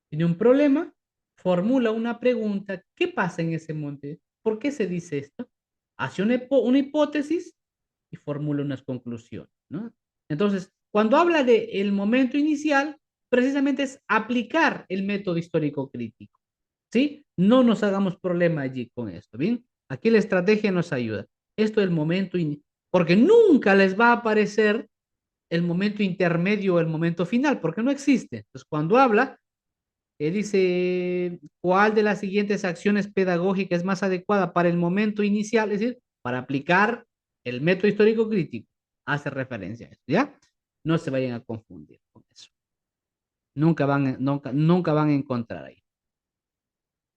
Tiene un problema, formula una pregunta, ¿qué pasa en ese monte? ¿Por qué se dice esto? Hace una hipótesis y formula unas conclusiones, ¿no? Entonces, cuando habla de el momento inicial, precisamente es aplicar el método histórico crítico, ¿sí? No nos hagamos problema allí con esto, ¿bien? Aquí la estrategia nos ayuda. Esto es el momento, porque nunca les va a aparecer el momento intermedio o el momento final, porque no existe. Entonces, cuando habla, dice, ¿cuál de las siguientes acciones pedagógicas es más adecuada para el momento inicial? Es decir, para aplicar el método histórico crítico. Hace referencia a eso, ¿ya? No se vayan a confundir con eso. Nunca van a encontrar ahí.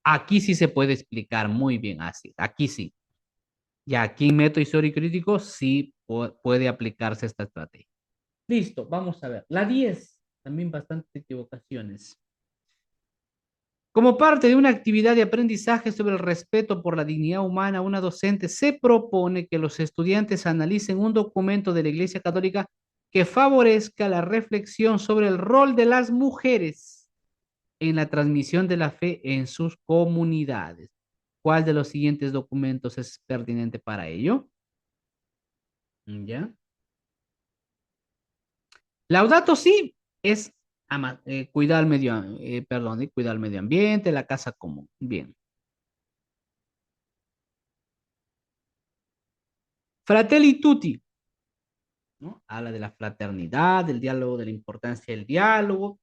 Aquí sí se puede explicar muy bien así. Aquí sí. Ya aquí en método histórico crítico sí puede aplicarse esta estrategia. Listo, vamos a ver. La 10 también bastantes equivocaciones. Como parte de una actividad de aprendizaje sobre el respeto por la dignidad humana, una docente se propone que los estudiantes analicen un documento de la Iglesia Católica que favorezca la reflexión sobre el rol de las mujeres en la transmisión de la fe en sus comunidades. ¿Cuál de los siguientes documentos es pertinente para ello? ¿Ya? Laudato Si es cuidar cuidar el medio ambiente, la casa común. Bien. Fratelli Tutti, ¿no? Habla de la fraternidad, del diálogo, de la importancia del diálogo.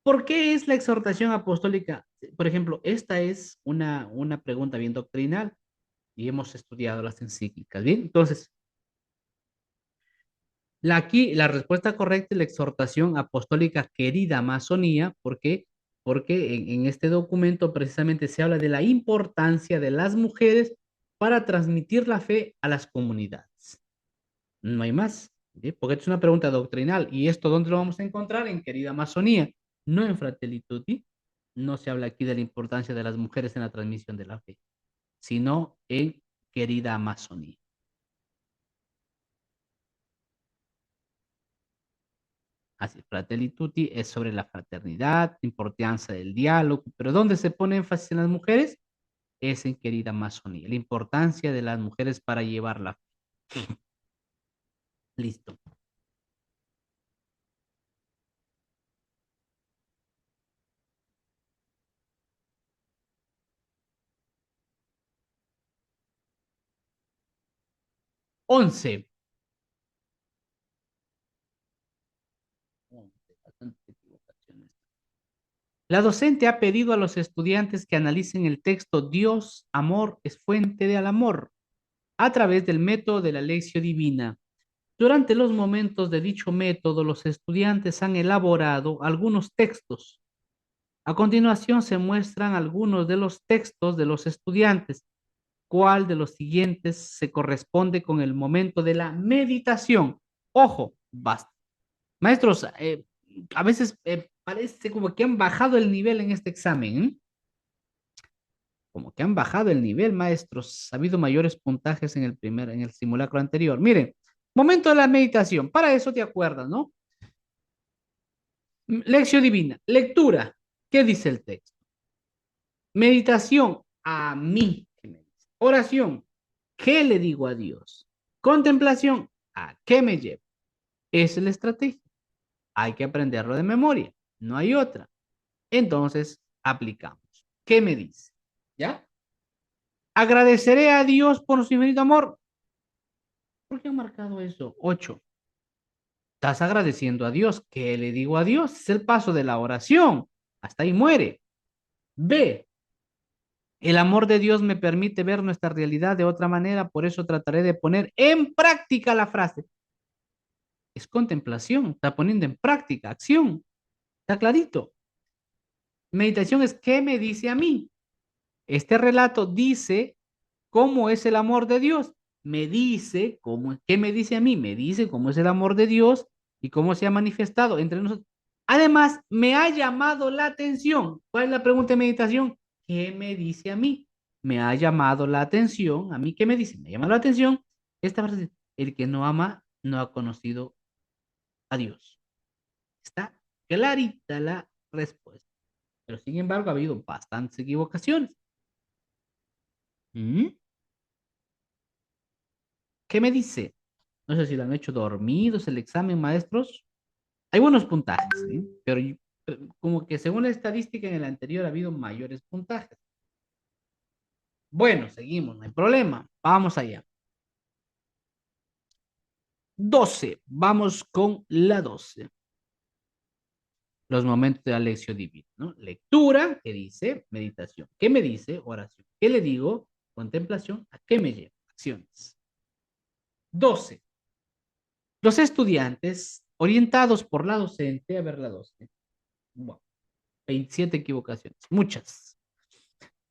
¿Por qué es la exhortación apostólica? Por ejemplo, esta es una pregunta bien doctrinal y hemos estudiado las encíclicas. Bien, entonces, aquí la respuesta correcta es la exhortación apostólica querida Amazonía. ¿Por qué? Porque en este documento precisamente se habla de la importancia de las mujeres para transmitir la fe a las comunidades. No hay más, ¿sí? Porque es una pregunta doctrinal. ¿Y esto dónde lo vamos a encontrar? En querida Amazonía, no en Fratelli Tutti. No se habla aquí de la importancia de las mujeres en la transmisión de la fe, sino en querida Amazonía. Así, Fratelli Tutti es sobre la fraternidad, importancia del diálogo, pero ¿dónde se pone énfasis en las mujeres? Es en querida Amazonía, la importancia de las mujeres para llevar la fe. Listo. 11. Bastantes equivocaciones. La docente ha pedido a los estudiantes que analicen el texto Dios, amor, es fuente del amor, a través del método de la lección divina. Durante los momentos de dicho método, los estudiantes han elaborado algunos textos. A continuación se muestran algunos de los textos de los estudiantes. ¿Cuál de los siguientes se corresponde con el momento de la meditación? Ojo, basta. Maestros, a veces parece como que han bajado el nivel en este examen, ¿eh? Como que han bajado el nivel, maestros. Ha habido mayores puntajes en el simulacro anterior. Miren, momento de la meditación. Para eso te acuerdas, ¿no? Lección divina. Lectura. ¿Qué dice el texto? Meditación. A mí. ¿Qué me dice? Oración. ¿Qué le digo a Dios? Contemplación. ¿A qué me llevo? Esa es la estrategia. Hay que aprenderlo de memoria. No hay otra. Entonces, aplicamos. ¿Qué me dice? ¿Ya? Agradeceré a Dios por su infinito amor. ¿Por qué han marcado eso? 8. Estás agradeciendo a Dios. ¿Qué le digo a Dios? Es el paso de la oración. Hasta ahí muere. B. El amor de Dios me permite ver nuestra realidad de otra manera, por eso trataré de poner en práctica la frase. Es contemplación, está poniendo en práctica, acción. Está clarito. Meditación es ¿qué me dice a mí? Este relato dice cómo es el amor de Dios. Me dice cómo, ¿qué me dice a mí? Me dice cómo es el amor de Dios y cómo se ha manifestado entre nosotros. Además, me ha llamado la atención. ¿Cuál es la pregunta de meditación? ¿Qué me dice a mí? Me ha llamado la atención. ¿A mí qué me dice? Me llama la atención. Esta frase, el que no ama no ha conocido a Dios. Está clarita la respuesta. Pero sin embargo, ha habido bastantes equivocaciones. ¿Mm? ¿Qué me dice? No sé si lo han hecho dormidos el examen, maestros. Hay buenos puntajes, ¿sí? Pero como que según la estadística en el anterior ha habido mayores puntajes. Bueno, seguimos, no hay problema. Vamos allá. 12. Vamos con la 12. Los momentos de la lección divina, ¿no? Lectura, ¿qué dice? Meditación. ¿Qué me dice? Oración. ¿Qué le digo? Contemplación. ¿A qué me lleva? Acciones. 12. Los estudiantes orientados por la docente, a ver la docente. Bueno, 27 equivocaciones, muchas.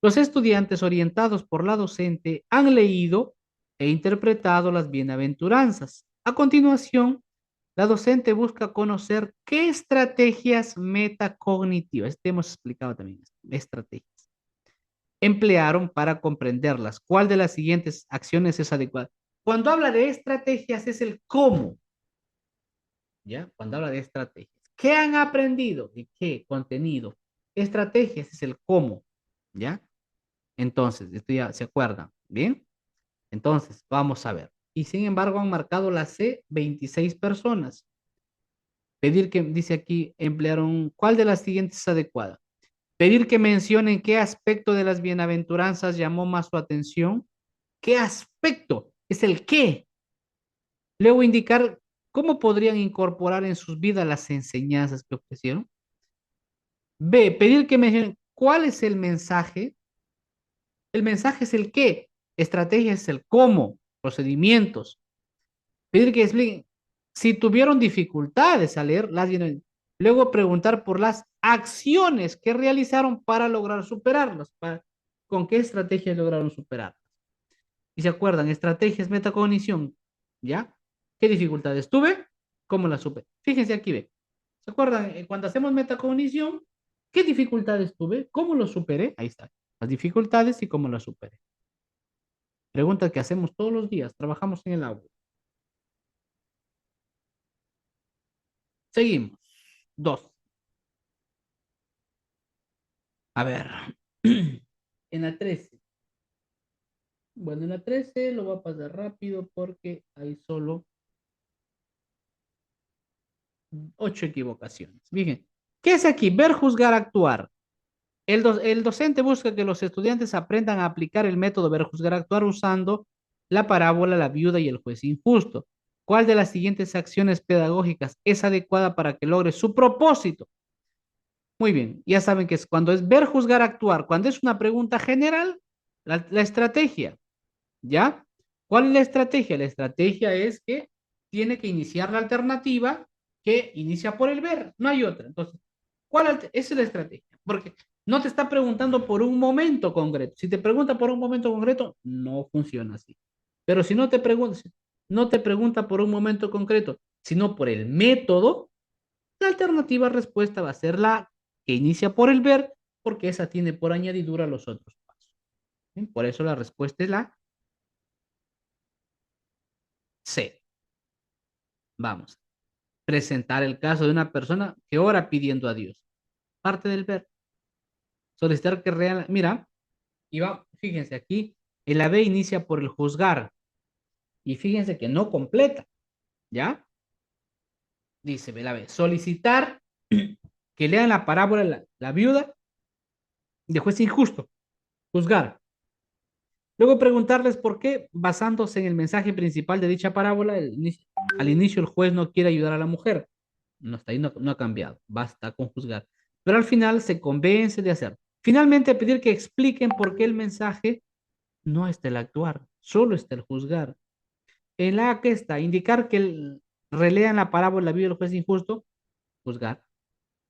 Los estudiantes orientados por la docente han leído e interpretado las bienaventuranzas. A continuación, la docente busca conocer qué estrategias metacognitivas, este hemos explicado también, estrategias, emplearon para comprenderlas. ¿Cuál de las siguientes acciones es adecuada? Cuando habla de estrategias es el cómo, ¿ya? Cuando habla de estrategias. ¿Qué han aprendido? ¿De qué contenido? Estrategias es el cómo, ¿ya? Entonces, esto ya se acuerdan, ¿bien? Entonces, vamos a ver. Y sin embargo, han marcado la C 26 personas. Pedir que, dice aquí, emplearon, ¿cuál de las siguientes es adecuada? Pedir que mencionen qué aspecto de las bienaventuranzas llamó más su atención. ¿Qué aspecto? Es el qué. Luego indicar cómo podrían incorporar en sus vidas las enseñanzas que ofrecieron. B, pedir que mencionen cuál es el mensaje. El mensaje es el qué. Estrategia es el cómo. Procedimientos. Pedir que expliquen si tuvieron dificultades al leer las bienaventuranzas. Luego preguntar por las acciones que realizaron para lograr superarlas. ¿Con qué estrategias lograron superarlas? Y se acuerdan, estrategias, metacognición. ¿Ya? ¿Qué dificultades tuve? ¿Cómo las superé? Fíjense aquí, ve. ¿Se acuerdan? Cuando hacemos metacognición, ¿qué dificultades tuve? ¿Cómo lo superé? Ahí está. Las dificultades y cómo las superé. Preguntas que hacemos todos los días. Trabajamos en el aula. Seguimos. Dos. A ver. En la 13. Bueno, en la 13 lo voy a pasar rápido porque hay solo 8 equivocaciones. Fíjense. ¿Qué es aquí? Ver, juzgar, actuar. El docente busca que los estudiantes aprendan a aplicar el método ver, juzgar, actuar usando la parábola, la viuda y el juez injusto. ¿Cuál de las siguientes acciones pedagógicas es adecuada para que logre su propósito? Muy bien, ya saben que es cuando es ver, juzgar, actuar, cuando es una pregunta general, la estrategia, ¿ya? ¿Cuál es la estrategia? La estrategia es que tiene que iniciar la alternativa que inicia por el ver, no hay otra. Entonces, esa es la estrategia? Porque no te está preguntando por un momento concreto. Si te pregunta por un momento concreto, no funciona así. Pero si no te pregunta, no te pregunta por un momento concreto, sino por el método, la alternativa respuesta va a ser la que inicia por el ver, porque esa tiene por añadidura los otros pasos. ¿Sí? Por eso la respuesta es la C. Vamos. Presentar el caso de una persona que ora pidiendo a Dios. Parte del ver. Solicitar que real. Mira, y va, fíjense aquí, el AB inicia por el juzgar. Y fíjense que no completa. ¿Ya? Dice, ve la B. Solicitar que lean la parábola la viuda de juez injusto. Juzgar. Luego preguntarles por qué, basándose en el mensaje principal de dicha parábola, al inicio el juez no quiere ayudar a la mujer. No está ahí, no ha cambiado. Basta con juzgar. Pero al final se convence de hacer. Finalmente, pedir que expliquen por qué el mensaje no está el actuar, solo está el juzgar. En la que está, indicar que relean la parábola, la vida del juez injusto, juzgar.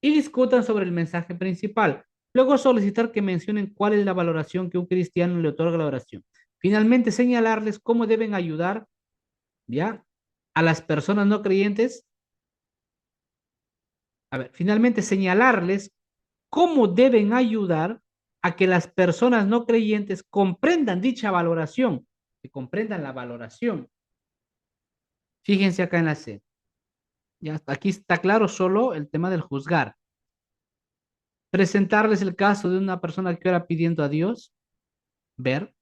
Y discutan sobre el mensaje principal. Luego solicitar que mencionen cuál es la valoración que un cristiano le otorga a la oración. Finalmente, señalarles cómo deben ayudar, ¿ya? A las personas no creyentes. A ver, finalmente señalarles cómo deben ayudar a que las personas no creyentes comprendan dicha valoración, que comprendan la valoración. Fíjense acá en la C. Ya aquí está claro solo el tema del juzgar. Presentarles el caso de una persona que ora pidiendo a Dios, ver.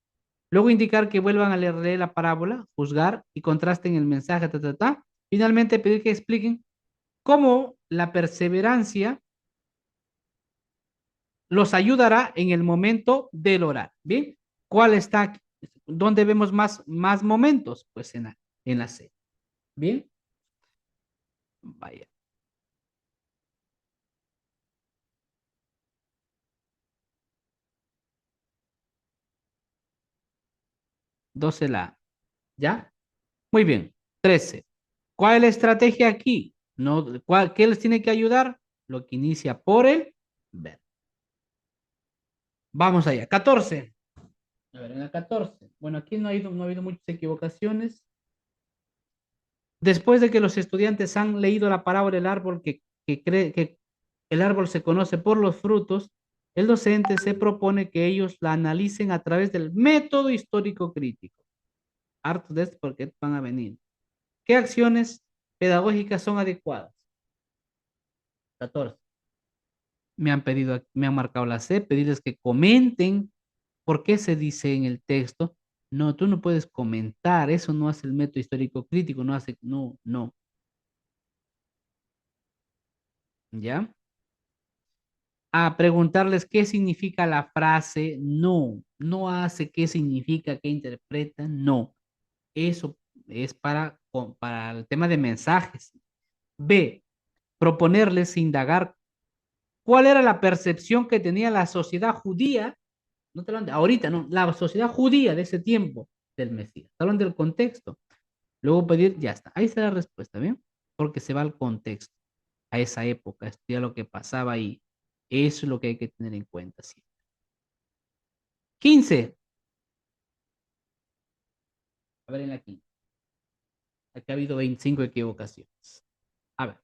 Luego indicar que vuelvan a leer la parábola, juzgar y contrasten el mensaje, ta, ta, ta. Finalmente pedir que expliquen cómo la perseverancia los ayudará en el momento del orar. ¿Bien? ¿Cuál está aquí? ¿Dónde vemos más momentos? Pues en la C. ¿Bien? Vaya. 12 la A. ¿Ya? Muy bien. 13. ¿Cuál es la estrategia aquí? No, ¿qué les tiene que ayudar? Lo que inicia por el ver. Vamos allá. 14. A ver, en la 14. Bueno, aquí no ha habido muchas equivocaciones. Después de que los estudiantes han leído la parábola del árbol que cree que el árbol se conoce por los frutos, el docente se propone que ellos la analicen a través del método histórico crítico. Hartos de esto porque van a venir. ¿Qué acciones pedagógicas son adecuadas? 14. Me han marcado la C, pedirles que comenten por qué se dice en el texto. No, tú no puedes comentar, eso no hace el método histórico crítico, no hace, no, no, ¿ya? A preguntarles qué significa la frase, no, no hace qué significa, qué interpreta, no. Eso es para el tema de mensajes. B, proponerles indagar cuál era la percepción que tenía la sociedad judía, no te hablan de ahorita, no, la sociedad judía de ese tiempo del Mesías, te hablan del contexto. Luego pedir, ya está, ahí está la respuesta, ¿bien? Porque se va al contexto, a esa época, estudia lo que pasaba ahí. Eso es lo que hay que tener en cuenta, sí. 15. A ver en la 15. Aquí ha habido 25 equivocaciones. A ver.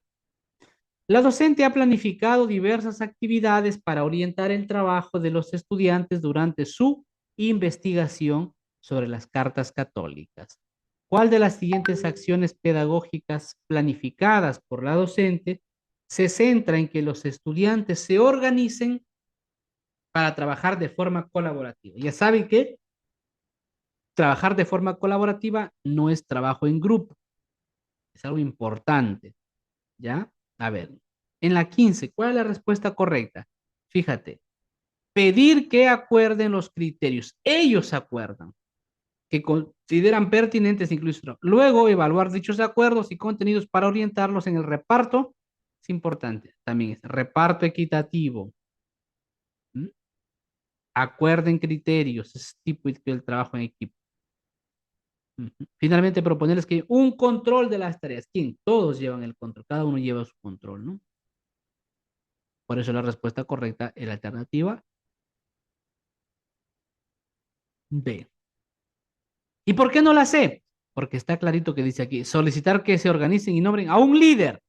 La docente ha planificado diversas actividades para orientar el trabajo de los estudiantes durante su investigación sobre las cartas católicas. ¿Cuál de las siguientes acciones pedagógicas planificadas por la docente se centra en que los estudiantes se organicen para trabajar de forma colaborativa? Ya saben que trabajar de forma colaborativa no es trabajo en grupo, es algo importante. ¿Ya? A ver, en la 15, ¿cuál es la respuesta correcta? Fíjate, pedir que acuerden los criterios. Ellos acuerdan, que consideran pertinentes incluso. Luego, evaluar dichos acuerdos y contenidos para orientarlos en el reparto. Es importante. También es reparto equitativo. ¿Mm? Acuerden criterios. Es típico del trabajo en equipo. Finalmente, proponerles que un control de las tareas. ¿Quién? Todos llevan el control. Cada uno lleva su control, ¿no? Por eso la respuesta correcta es la alternativa B. ¿Y por qué no la sé? Porque está clarito que dice aquí, solicitar que se organicen y nombren a un líder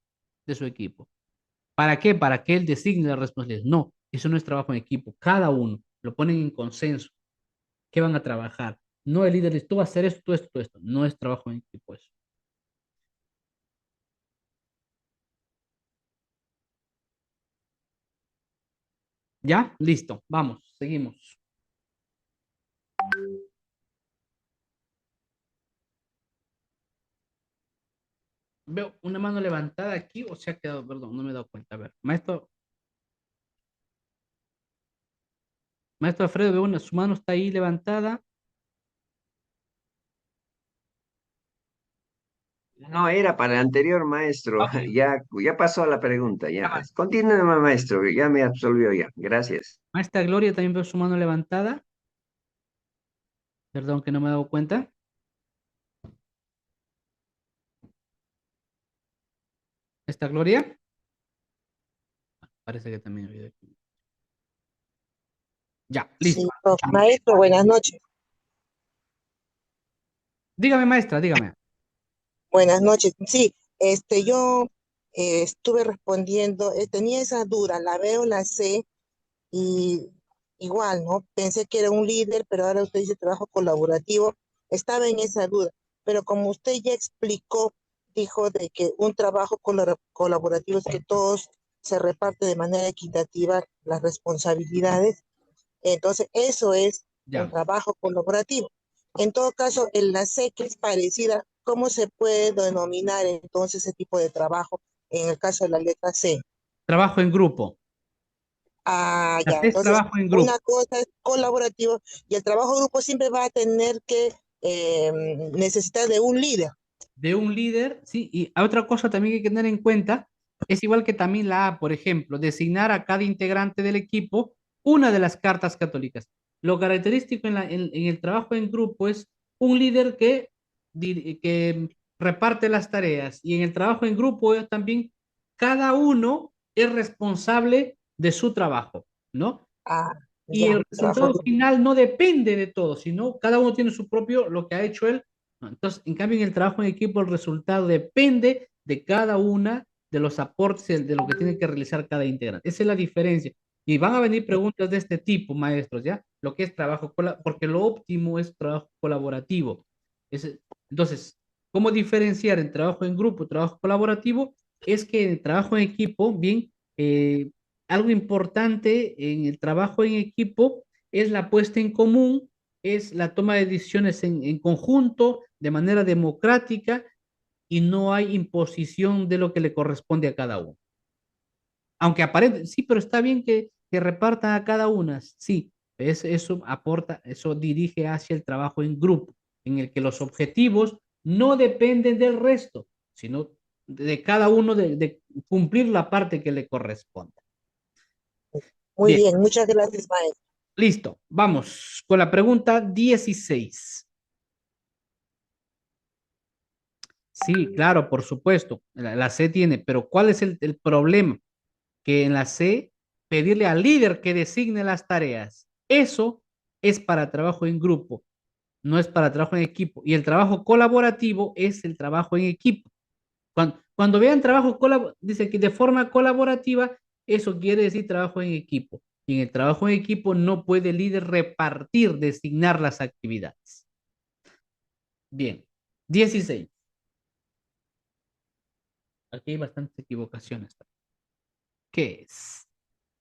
de su equipo. ¿Para qué? Para que él designe la responsabilidad. No, eso no es trabajo en equipo. Cada uno lo ponen en consenso. ¿Qué van a trabajar? No el líder dice, tú vas a hacer esto, tú esto, tú esto. No es trabajo en equipo eso. ¿Ya? Listo. Vamos, seguimos. Veo una mano levantada aquí o se ha quedado, perdón, no me he dado cuenta. A ver, maestro Alfredo, veo su mano está ahí levantada. No, era para el anterior maestro. Ok, Ya pasó la pregunta, ya. ah, Continúe, maestro, ya me absolvió ya. Gracias. maestra Gloria también veo su mano levantada. Perdón que no me he dado cuenta. ¿Esta Gloria? Parece que también ha habido aquí. Ya, listo. Sí, maestro, buenas noches. Dígame, maestra, dígame. Buenas noches. Sí, yo estuve respondiendo, tenía esa duda, la veo, la sé, y igual, ¿no? Pensé que era un líder, pero ahora usted dice trabajo colaborativo. Estaba en esa duda, pero como usted ya explicó, dijo de que un trabajo colaborativo es que todos se reparte de manera equitativa las responsabilidades. Entonces, eso es un Ya. trabajo colaborativo. En todo caso, en la C, que es parecida, ¿cómo se puede denominar entonces ese tipo de trabajo en el caso de la letra C? Trabajo en grupo. Ah, La ya. C es Entonces, trabajo en grupo. una cosa es colaborativo y el trabajo en grupo siempre va a tener que necesitar de un líder. De un líder, sí, y otra cosa también que hay que tener en cuenta es igual que también la A, por ejemplo, designar a cada integrante del equipo una de las cartas católicas. Lo característico en el trabajo en grupo es un líder que reparte las tareas y en el trabajo en grupo es también cada uno es responsable de su trabajo, ¿no? Ah, Y ya, el trabajo en resultado grupo. final no depende de todos, sino cada uno tiene su propio, lo que ha hecho él. ¿No? Entonces, en cambio, en el trabajo en equipo, el resultado depende de cada una de los aportes, de lo que tiene que realizar cada integrante. Esa es la diferencia. Y van a venir preguntas de este tipo, maestros, ¿ya? Lo que es trabajo, porque lo óptimo es trabajo colaborativo. Entonces, ¿cómo diferenciar en trabajo en grupo y trabajo colaborativo? Es que en el trabajo en equipo, bien, algo importante en el trabajo en equipo es la puesta en común, es la toma de decisiones en conjunto, de manera democrática, y no hay imposición de lo que le corresponde a cada uno. Aunque aparente, sí, pero está bien que repartan a cada una, sí, eso aporta, eso dirige hacia el trabajo en grupo, en el que los objetivos no dependen del resto, sino de cada uno de cumplir la parte que le corresponde. Muy Bien. bien, muchas gracias, maestro. Listo, vamos con la pregunta 16. Sí, claro, por supuesto, la C tiene, pero ¿cuál es el problema? Que en la C, pedirle al líder que designe las tareas. Eso es para trabajo en grupo, no es para trabajo en equipo. Y el trabajo colaborativo es el trabajo en equipo. Cuando vean trabajo, dice que de forma colaborativa, eso quiere decir trabajo en equipo. Y en el trabajo en equipo no puede el líder repartir, designar las actividades. Bien, 16. Aquí hay bastantes equivocaciones. ¿Qué es?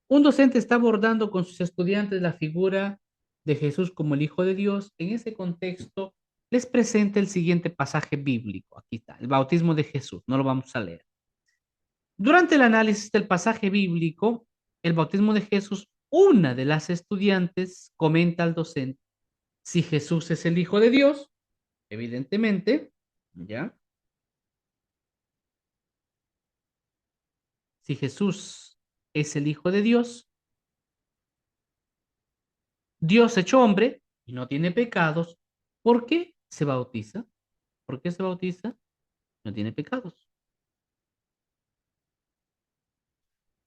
Un docente está abordando con sus estudiantes la figura de Jesús como el Hijo de Dios. En ese contexto, les presenta el siguiente pasaje bíblico. Aquí está, el bautismo de Jesús. No lo vamos a leer. Durante el análisis del pasaje bíblico, el bautismo de Jesús, una de las estudiantes comenta al docente, si Jesús es el Hijo de Dios, evidentemente, ¿ya? Si Jesús es el Hijo de Dios, Dios hecho hombre y no tiene pecados, ¿por qué se bautiza? ¿Por qué se bautiza? No tiene pecados.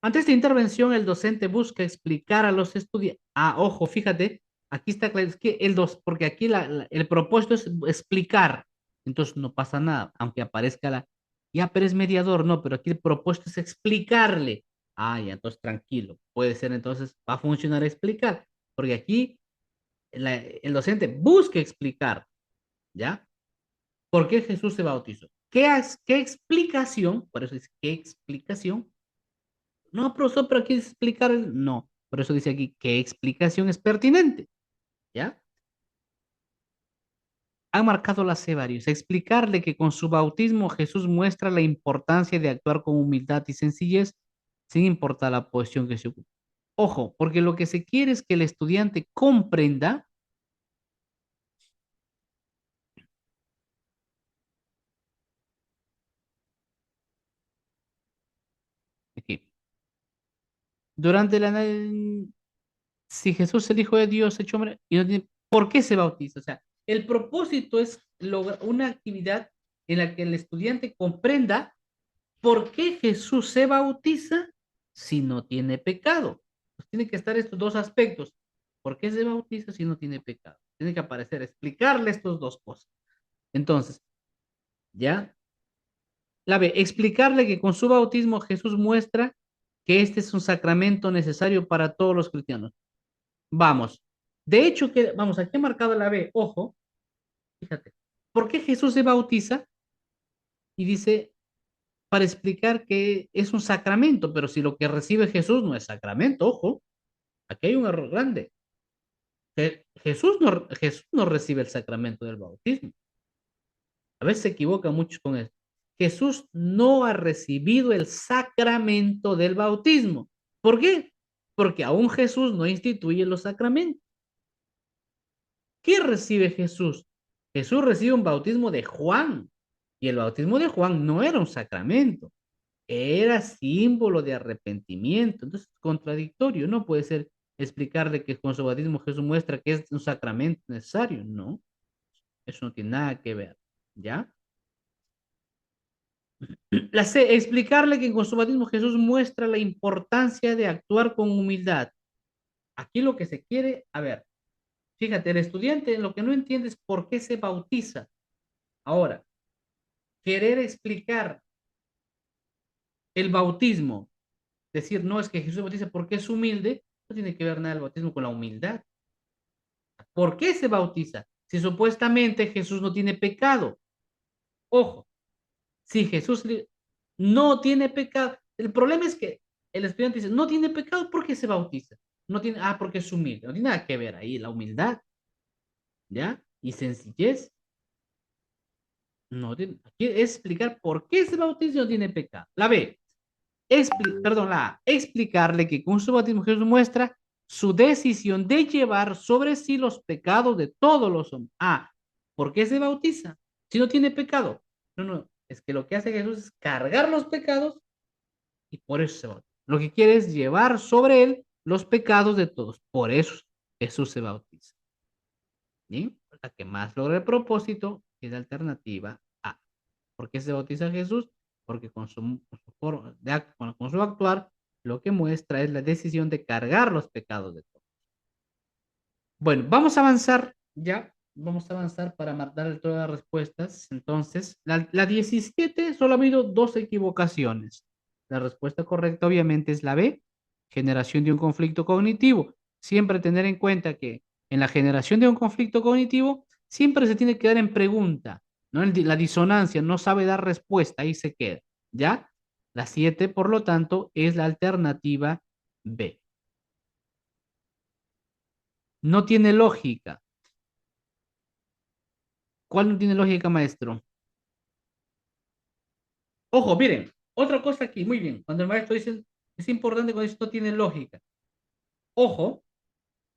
Ante esta intervención, el docente busca explicar a los estudiantes. Ah, ojo, fíjate, aquí está claro, es que porque aquí el propósito es explicar, entonces no pasa nada, aunque aparezca ya, pero es mediador, no, pero aquí el propósito es explicarle. Ah, ya, entonces tranquilo, puede ser entonces, va a funcionar explicar, porque aquí el docente busca explicar, ¿ya? ¿Por qué Jesús se bautizó? ¿Qué explicación? Por eso dice, ¿qué explicación? No, profesor, pero aquí dice explicar No, por eso dice aquí, ¿qué explicación es pertinente? ¿Ya? Han marcado la C varios. Explicarle que con su bautismo Jesús muestra la importancia de actuar con humildad y sencillez sin importar la posición que se ocupe. Ojo, porque lo que se quiere es que el estudiante comprenda que durante si Jesús es el Hijo de Dios hecho hombre, y no tiene, ¿por qué se bautiza? O sea, el propósito es lograr una actividad en la que el estudiante comprenda por qué Jesús se bautiza si no tiene pecado. Pues tiene que estar estos dos aspectos. ¿Por qué se bautiza si no tiene pecado? Tiene que aparecer, explicarle estas dos cosas. Entonces, ¿ya? La B, explicarle que con su bautismo Jesús muestra que este es un sacramento necesario para todos los cristianos. Vamos. De hecho, vamos, aquí he marcado la B. Ojo, fíjate. ¿Por qué Jesús se bautiza? Y dice, para explicar que es un sacramento, pero si lo que recibe Jesús no es sacramento, ojo, aquí hay un error grande. Jesús no recibe el sacramento del bautismo. A veces se equivocan muchos con esto. Jesús no ha recibido el sacramento del bautismo. ¿Por qué? Porque aún Jesús no instituye los sacramentos. ¿Qué recibe Jesús? Jesús recibe un bautismo de Juan. Y el bautismo de Juan no era un sacramento, era símbolo de arrepentimiento. Entonces, es contradictorio. No puede ser explicarle que con su bautismo Jesús muestra que es un sacramento necesario. No, eso no tiene nada que ver. ¿Ya? La C, explicarle que con su bautismo Jesús muestra la importancia de actuar con humildad. Aquí lo que se quiere, a ver, fíjate, el estudiante lo que no entiende es por qué se bautiza. Ahora, querer explicar el bautismo, decir, no, es que Jesús se bautiza porque es humilde, no tiene que ver nada el bautismo con la humildad. ¿Por qué se bautiza? Si supuestamente Jesús no tiene pecado. Ojo, si Jesús no tiene pecado, el problema es que el estudiante dice, no tiene pecado, ¿por qué se bautiza? No tiene, porque es humilde, no tiene nada que ver ahí la humildad, ¿ya? Y sencillez. No tiene, aquí es explicar por qué se bautiza y no tiene pecado. La B, perdón, la A, explicarle que con su bautismo Jesús muestra su decisión de llevar sobre sí los pecados de todos los hombres. ¿Por qué se bautiza? Si no tiene pecado. No, no, es que lo que hace Jesús es cargar los pecados y por eso se bautiza. Lo que quiere es llevar sobre él los pecados de todos. Por eso Jesús se bautiza. ¿Bien? La que más logra el propósito es la alternativa A. ¿Por qué se bautiza Jesús? Porque con su actuar lo que muestra es la decisión de cargar los pecados de todos. Bueno, vamos a avanzar ya. Vamos a avanzar para dar todas las respuestas. Entonces, la 17 solo ha habido dos equivocaciones. La respuesta correcta obviamente es la B, generación de un conflicto cognitivo. Siempre tener en cuenta que en la generación de un conflicto cognitivo siempre se tiene que dar en pregunta, ¿no? La disonancia no sabe dar respuesta, ahí se queda, ¿ya? La 7, por lo tanto, es la alternativa B. No tiene lógica. ¿Cuál no tiene lógica, maestro? Ojo, miren, otra cosa aquí, muy bien. Cuando el maestro dice, es importante cuando esto tiene lógica. Ojo,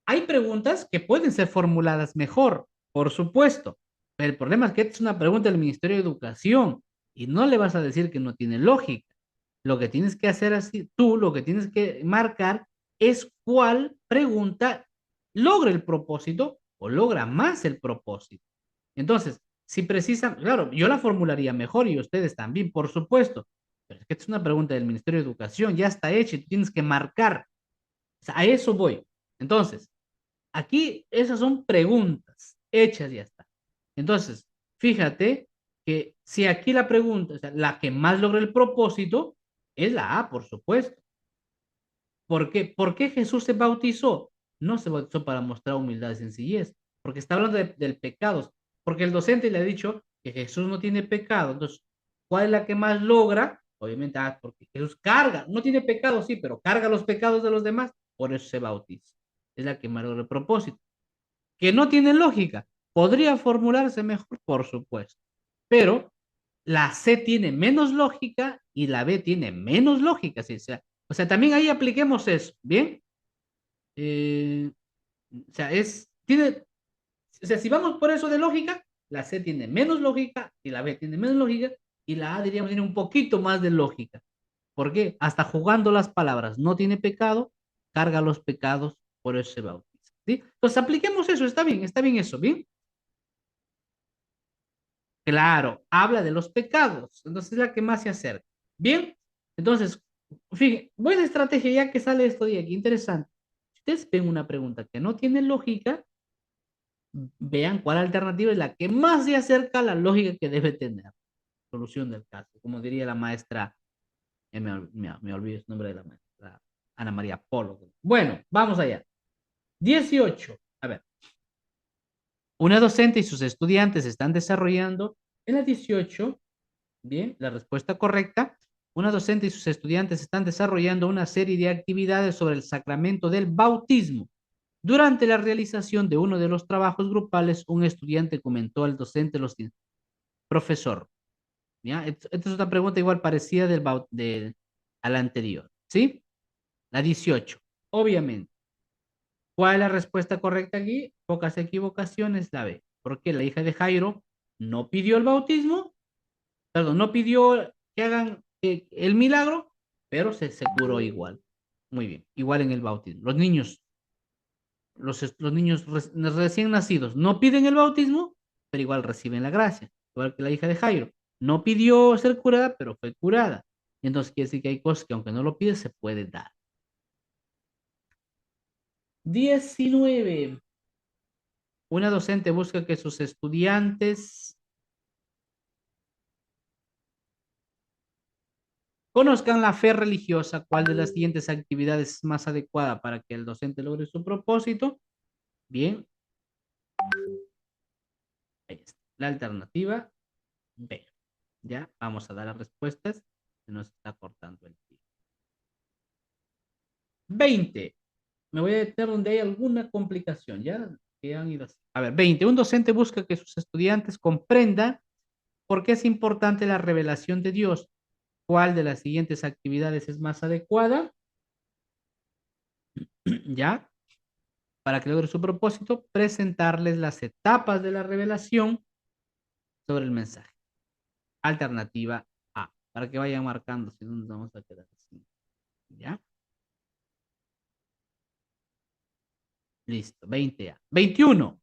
hay preguntas que pueden ser formuladas mejor, por supuesto. Pero el problema es que esta es una pregunta del Ministerio de Educación y no le vas a decir que no tiene lógica. Lo que tienes que hacer así, tú lo que tienes que marcar es cuál pregunta logra el propósito o logra más el propósito. Entonces, si precisa, claro, yo la formularía mejor y ustedes también, por supuesto, pero es que esta es una pregunta del Ministerio de Educación, ya está hecha y tú tienes que marcar. O sea, a eso voy. Entonces, aquí esas son preguntas hechas y ya está. Entonces, fíjate que si aquí la pregunta, o sea, la que más logra el propósito es la A, por supuesto. ¿Por qué? ¿Por qué Jesús se bautizó? No se bautizó para mostrar humildad y sencillez, porque está hablando del pecado. Porque el docente le ha dicho que Jesús no tiene pecado. Entonces, ¿cuál es la que más logra? Obviamente, porque Jesús carga, no tiene pecado, sí, pero carga los pecados de los demás, por eso se bautiza. Es la que más logra el propósito. Que no tiene lógica. Podría formularse mejor, por supuesto. Pero la C tiene menos lógica y la B tiene menos lógica. ¿Sí? O sea, también ahí apliquemos eso, ¿bien? Eh, o sea, o sea, si vamos por eso de lógica, la C tiene menos lógica y la B tiene menos lógica y la A, diríamos, tiene un poquito más de lógica. ¿Por qué? Hasta jugando las palabras, no tiene pecado, carga los pecados, por eso se bautiza. ¿Sí? Entonces apliquemos eso, está bien eso, ¿bien? Claro, habla de los pecados, entonces es la que más se acerca. Bien, entonces, fíjense, buena estrategia ya que sale esto de aquí, interesante. ustedes ven una pregunta que no tiene lógica, vean cuál alternativa es la que más se acerca a la lógica que debe tener. Solución del caso, como diría la maestra, me olvidé su nombre de la maestra, Ana María Polo. Bueno, vamos allá. 18. A ver. Una docente y sus estudiantes están desarrollando en la 18, bien, la respuesta correcta. Una docente y sus estudiantes están desarrollando una serie de actividades sobre el sacramento del bautismo. Durante la realización de uno de los trabajos grupales, un estudiante comentó al docente los profesor. ¿Ya? Esta es otra pregunta igual parecida a la anterior. ¿Sí? La 18. Obviamente. ¿Cuál es la respuesta correcta aquí? Pocas equivocaciones, la B. Porque la hija de Jairo no pidió el bautismo, perdón, no pidió que hagan el milagro, pero se curó igual. Muy bien, igual en el bautismo. Los niños recién nacidos no piden el bautismo, pero igual reciben la gracia, igual que la hija de Jairo. No pidió ser curada, pero fue curada. Entonces quiere decir que hay cosas que aunque no lo pide, se puede dar. 19. Una docente busca que sus estudiantes conozcan la fe religiosa. ¿Cuál de las siguientes actividades es más adecuada para que el docente logre su propósito? Bien, ahí está. La alternativa B. Ya, vamos a dar las respuestas. Se nos está cortando el tiempo. 20. Me voy a detener donde hay alguna complicación. Ya que han ido así. A ver, 20. Un docente busca que sus estudiantes comprendan por qué es importante la revelación de Dios. ¿Cuál de las siguientes actividades es más adecuada? ¿Ya? Para que logre su propósito, presentarles las etapas de la revelación sobre el mensaje. Alternativa A, para que vayan marcando, si no nos vamos a quedar así. ¿Ya? Listo, 20A. 21.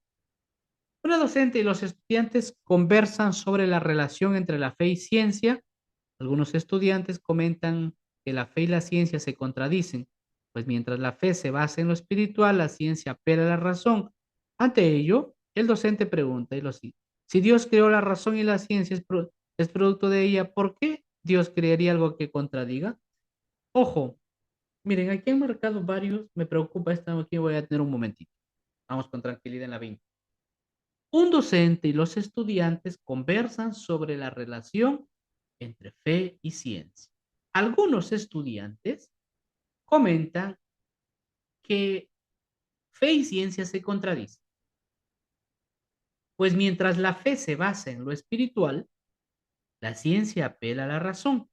Una docente y los estudiantes conversan sobre la relación entre la fe y ciencia. Algunos estudiantes comentan que la fe y la ciencia se contradicen, pues mientras la fe se basa en lo espiritual, la ciencia apela a la razón. Ante ello, el docente pregunta y lo sigue. Si Dios creó la razón y la ciencia es producto de ella, ¿por qué Dios crearía algo que contradiga? Ojo, miren, aquí han marcado varios, me preocupa esta, aquí voy a tener un momentito. Vamos con tranquilidad en la 20. Un docente y los estudiantes conversan sobre la relación entre fe y ciencia. Algunos estudiantes comentan que fe y ciencia se contradicen, pues mientras la fe se basa en lo espiritual, la ciencia apela a la razón,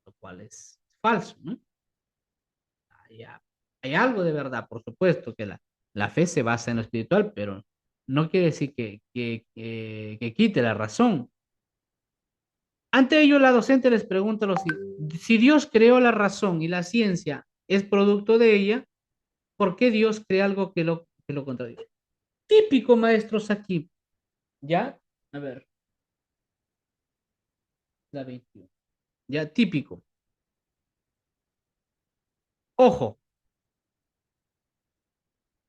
lo cual es falso, ¿no? Hay, hay algo de verdad, por supuesto, que la fe se basa en lo espiritual, pero no quiere decir que quite la razón. Ante ello, la docente les pregunta si Dios creó la razón y la ciencia es producto de ella, ¿por qué Dios crea algo que lo contradice? Típico, maestros, aquí. ¿Ya? A ver, la 21. Ya, típico. Ojo,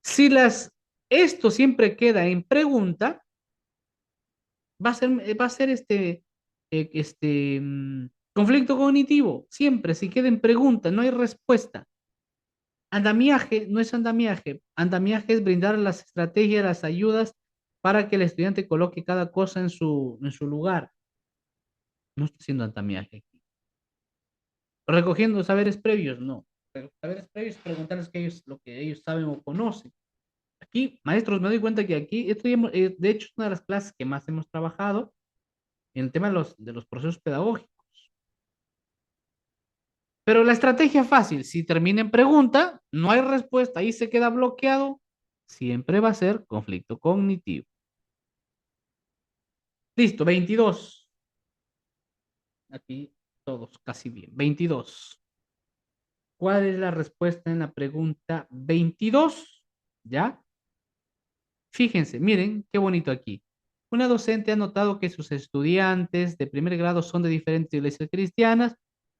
si esto siempre queda en pregunta, va a ser conflicto cognitivo. Siempre, si queda en pregunta, no hay respuesta. Andamiaje no es andamiaje. Andamiaje es brindar las estrategias, las ayudas para que el estudiante coloque cada cosa en su lugar. No está haciendo andamiaje aquí. Recogiendo saberes previos, no. Pero saberes previos, preguntarles lo que ellos saben o conocen. Aquí, maestros, me doy cuenta que aquí, de hecho, es una de las clases que más hemos trabajado en el tema de los procesos pedagógicos. Pero la estrategia fácil, si termina en pregunta, no hay respuesta, ahí se queda bloqueado, siempre va a ser conflicto cognitivo. Listo, 22. Aquí todos casi bien. 22. ¿Cuál es la respuesta en la pregunta 22? ¿Ya? Fíjense, miren qué bonito aquí. Una docente ha notado que sus estudiantes de primer grado son de diferentes iglesias cristianas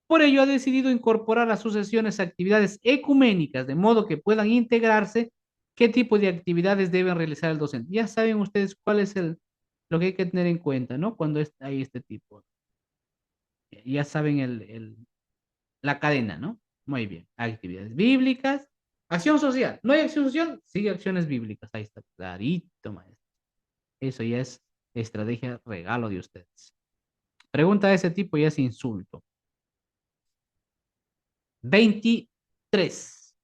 Por ello ha decidido incorporar a sus sesiones actividades ecuménicas, de modo que puedan integrarse qué tipo de actividades deben realizar el docente. Ya saben ustedes cuál es lo que hay que tener en cuenta, ¿no? Cuando hay este tipo. Ya saben la cadena, ¿no? Muy bien. Actividades bíblicas. Acción social. ¿No hay acción social? Sigue acciones bíblicas. Ahí está, clarito, maestro. Eso ya es estrategia regalo de ustedes. Pregunta de ese tipo ya es insulto. 23.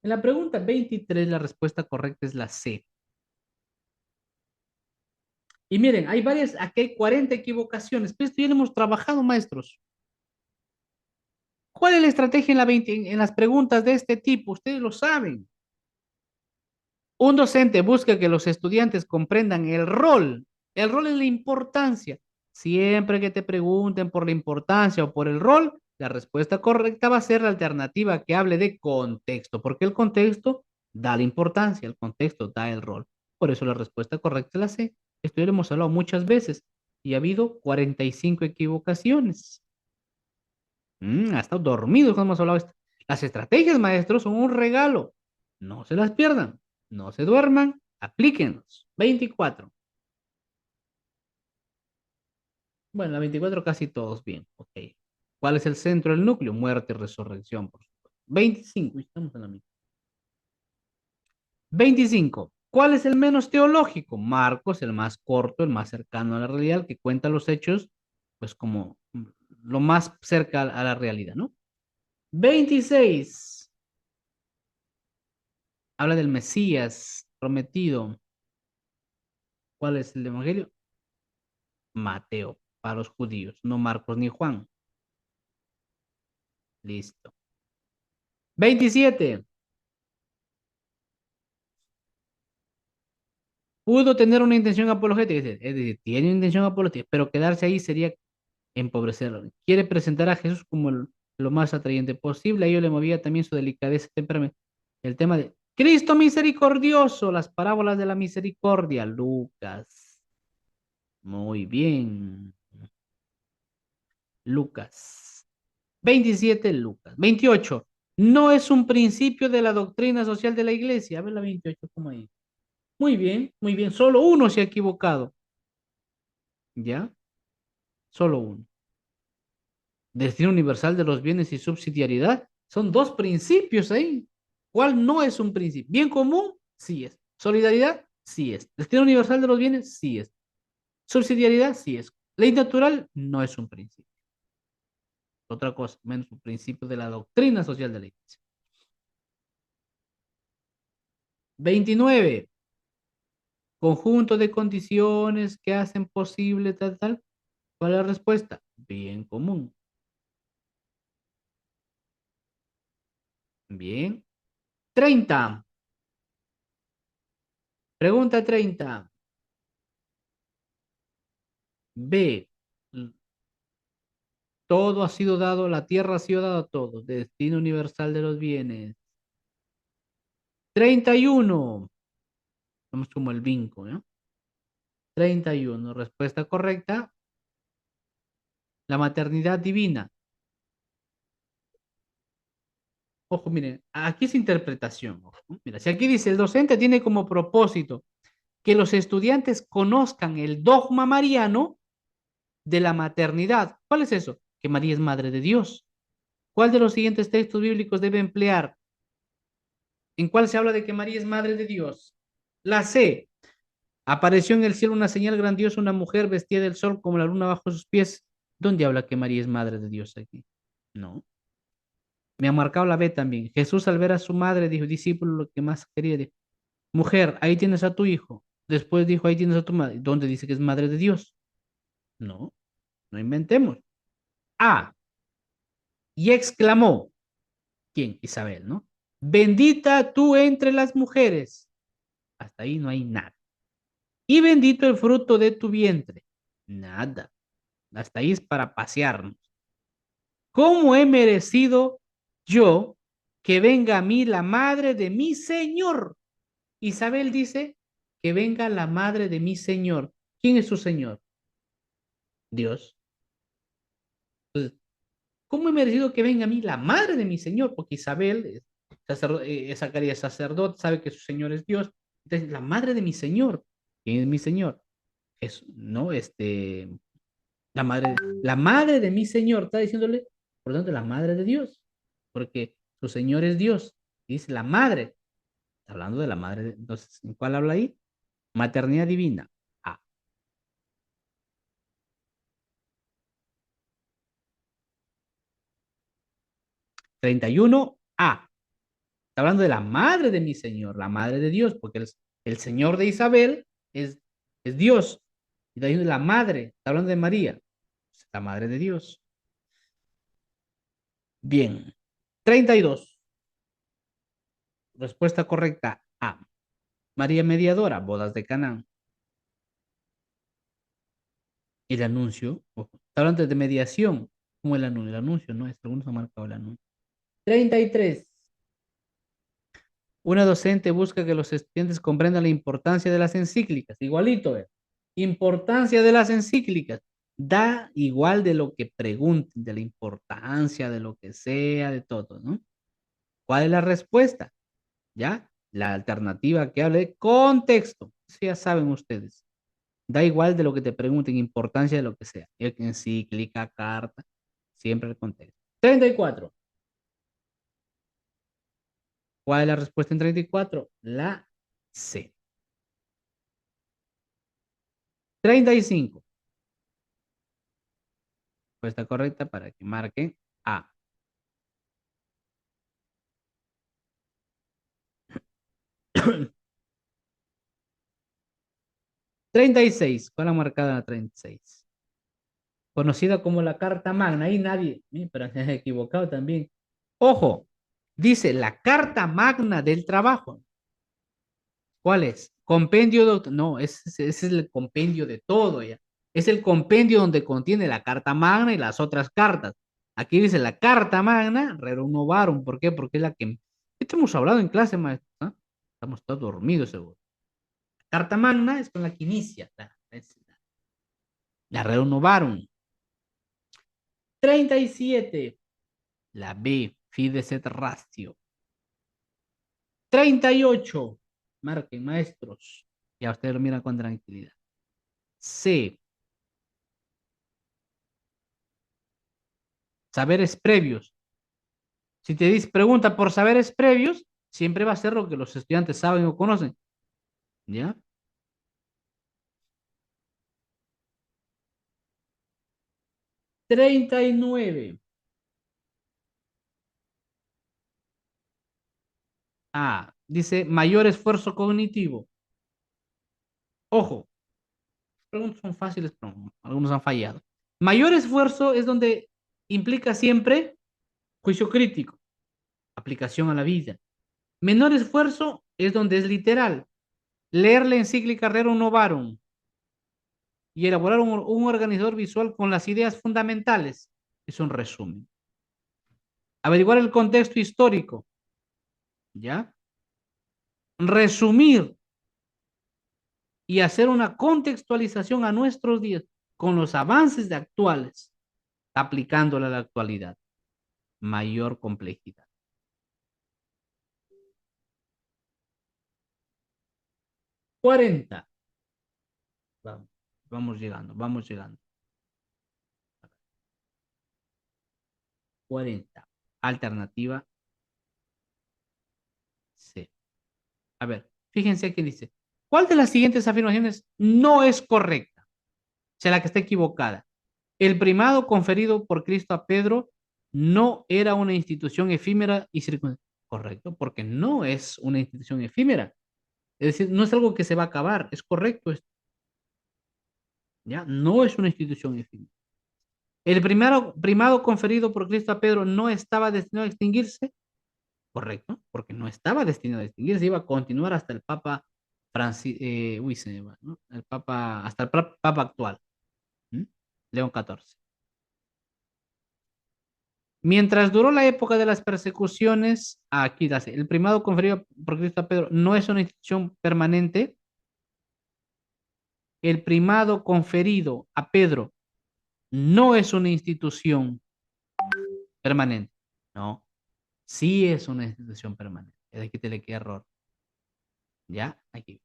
En la pregunta 23, la respuesta correcta es la C. Y miren, hay varias, aquí hay 40 equivocaciones, pero esto ya lo hemos trabajado, maestros. ¿Cuál es la estrategia en, en las preguntas de este tipo? Ustedes lo saben. Un docente busca que los estudiantes comprendan el rol. El rol es la importancia. Siempre que te pregunten por la importancia o por el rol, la respuesta correcta va a ser la alternativa que hable de contexto, porque el contexto da la importancia, el contexto da el rol. Por eso la respuesta correcta es la C. Esto ya lo hemos hablado muchas veces y ha habido 45 equivocaciones. Ha estado dormido cuando hemos hablado de esto. Las estrategias, maestros, son un regalo. No se las pierdan. No se duerman. Aplíquenlos. 24. Bueno, la 24 casi todos bien. Ok. ¿Cuál es el centro del núcleo? Muerte y resurrección, por supuesto. 25. Estamos en la misma. 25. ¿Cuál es el menos teológico? Marcos, el más corto, el más cercano a la realidad, el que cuenta los hechos, pues como lo más cerca a la realidad, ¿no? 26. Habla del Mesías prometido. ¿Cuál es el evangelio? Mateo, para los judíos, no Marcos ni Juan. Listo. 27. Pudo tener una intención apologética, es decir, tiene una intención apologética, pero quedarse ahí sería empobrecerlo. Quiere presentar a Jesús como lo más atrayente posible. A ello le movía también su delicadeza temperamento. El tema de Cristo misericordioso, las parábolas de la misericordia, Lucas. Muy bien. Lucas. 27, Lucas. 28. No es un principio de la doctrina social de la iglesia. A ver la 28, ¿cómo ahí? Muy bien, muy bien. Solo uno se ha equivocado. ¿Ya? Solo uno. Destino universal de los bienes y subsidiariedad. Son dos principios ahí. ¿Cuál no es un principio? Bien común, sí es. Solidaridad, sí es. Destino universal de los bienes, sí es. Subsidiariedad, sí es. Ley natural, no es un principio. Otra cosa, menos un principio de la doctrina social de la iglesia. 29. Conjunto de condiciones que hacen posible tal, tal. ¿Cuál es la respuesta? Bien común. Bien. 30. Pregunta 30. B. Todo ha sido dado, la tierra ha sido dada a todos. Destino universal de los bienes. 31. Vamos como el vinco, ¿no? 31. Respuesta correcta. La maternidad divina. Ojo, miren, aquí es interpretación. Ojo. Mira, si aquí dice el docente tiene como propósito que los estudiantes conozcan el dogma mariano de la maternidad. ¿Cuál es eso? Que María es madre de Dios. ¿Cuál de los siguientes textos bíblicos debe emplear? ¿En cuál se habla de que María es madre de Dios? La C. Apareció en el cielo una señal grandiosa, una mujer vestida del sol como la luna bajo sus pies. ¿Dónde habla que María es madre de Dios aquí? No. Me ha marcado la B también. Jesús al ver a su madre dijo, discípulo, lo que más quería. Dijo, mujer, ahí tienes a tu hijo. Después dijo, ahí tienes a tu madre. ¿Dónde dice que es madre de Dios? No, no inventemos. A. Y exclamó, ¿quién? Isabel, ¿no? Bendita tú entre las mujeres. Hasta ahí no hay nada. Y bendito el fruto de tu vientre. Nada. Hasta ahí es para pasearnos. ¿Cómo he merecido yo que venga a mí la madre de mi Señor? Isabel dice que venga la madre de mi Señor. ¿Quién es su Señor? Dios. Entonces, ¿Cómo he merecido que venga a mí la madre de mi Señor? Porque Isabel, Zacarías es sacerdote, sabe que su Señor es Dios. Entonces, la madre de mi Señor, ¿quién es mi Señor? Es, no, la madre, la madre de mi Señor, está diciéndole, por lo tanto, la madre de Dios, porque su Señor es Dios. Dice la madre, está hablando de la madre. Entonces, ¿en cuál habla ahí? Maternidad divina. A. 31. A. Está hablando de la madre de mi Señor, la madre de Dios, porque el Señor de Isabel es Dios. Y está diciendo la madre, está hablando de María, la madre de Dios. Bien. 32. Respuesta correcta A. María Mediadora, bodas de Canaán. El anuncio, ojo, está hablando de mediación, como el anuncio, no es, algunos han marcado el anuncio. 33. Una docente busca que los estudiantes comprendan la importancia de las encíclicas. Igualito, importancia de las encíclicas. Da igual de lo que pregunten, de la importancia, de lo que sea, de todo, ¿no? ¿Cuál es la respuesta? ¿Ya? La alternativa que hable de contexto. Eso ya saben ustedes. Da igual de lo que te pregunten, importancia de lo que sea. Encíclica, carta, siempre el contexto. 34. ¿Cuál es la respuesta en 34? La C. 35. Respuesta correcta para que marquen A. 36. ¿Cuál ha marcado la 36? Conocida como la Carta Magna. Ahí nadie, pero se ha equivocado también. Ojo, dice la Carta Magna del Trabajo. ¿Cuál es? Compendio de... No, ese es el compendio de todo ya. Es el compendio donde contiene la Carta Magna y las otras cartas. Aquí dice la Carta Magna, Rerum Novarum. ¿Por qué? Porque es la que... Esto hemos hablado en clase, maestro. ¿Ah? Estamos todos dormidos, seguro. Carta Magna es con la que inicia la Rerum Novarum. 37. La B, Fides et Ratio. 38. Marquen, maestros. Ya ustedes lo miran con tranquilidad. C. Saberes previos. Si te dice pregunta por saberes previos, siempre va a ser lo que los estudiantes saben o conocen. ¿Ya? 39. Ah, dice mayor esfuerzo cognitivo. Ojo, preguntas son fáciles, pero algunos han fallado. Mayor esfuerzo es donde implica siempre juicio crítico, aplicación a la vida. Menor esfuerzo es donde es literal. Leer la encíclica Rerum Novarum y elaborar un organizador visual con las ideas fundamentales. Es un resumen. Averiguar el contexto histórico. ¿Ya? Resumir y hacer una contextualización a nuestros días con los avances de actuales, aplicándola a la actualidad. Mayor complejidad. 40. Vamos, vamos llegando, vamos llegando. 40. Alternativa C. A ver, fíjense aquí dice, ¿cuál de las siguientes afirmaciones no es correcta? O sea, la que está equivocada. El primado conferido por Cristo a Pedro no era una institución efímera y circunstancial. Correcto, porque no es una institución efímera. Es decir, no es algo que se va a acabar. Es correcto esto. ¿Ya? No es una institución efímera. El primado conferido por Cristo a Pedro no estaba destinado a extinguirse. Correcto, porque no estaba destinado a extinguirse. Iba a continuar hasta el Papa Francis, uy, se me va, ¿no? El Papa, hasta el Papa actual. ¿Mm? León XIV. Mientras duró la época de las persecuciones, aquí dice, el primado conferido por Cristo a Pedro no es una institución permanente. El primado conferido a Pedro no es una institución permanente. No, sí es una institución permanente. Es aquí te le queda error. ¿Ya? Aquí.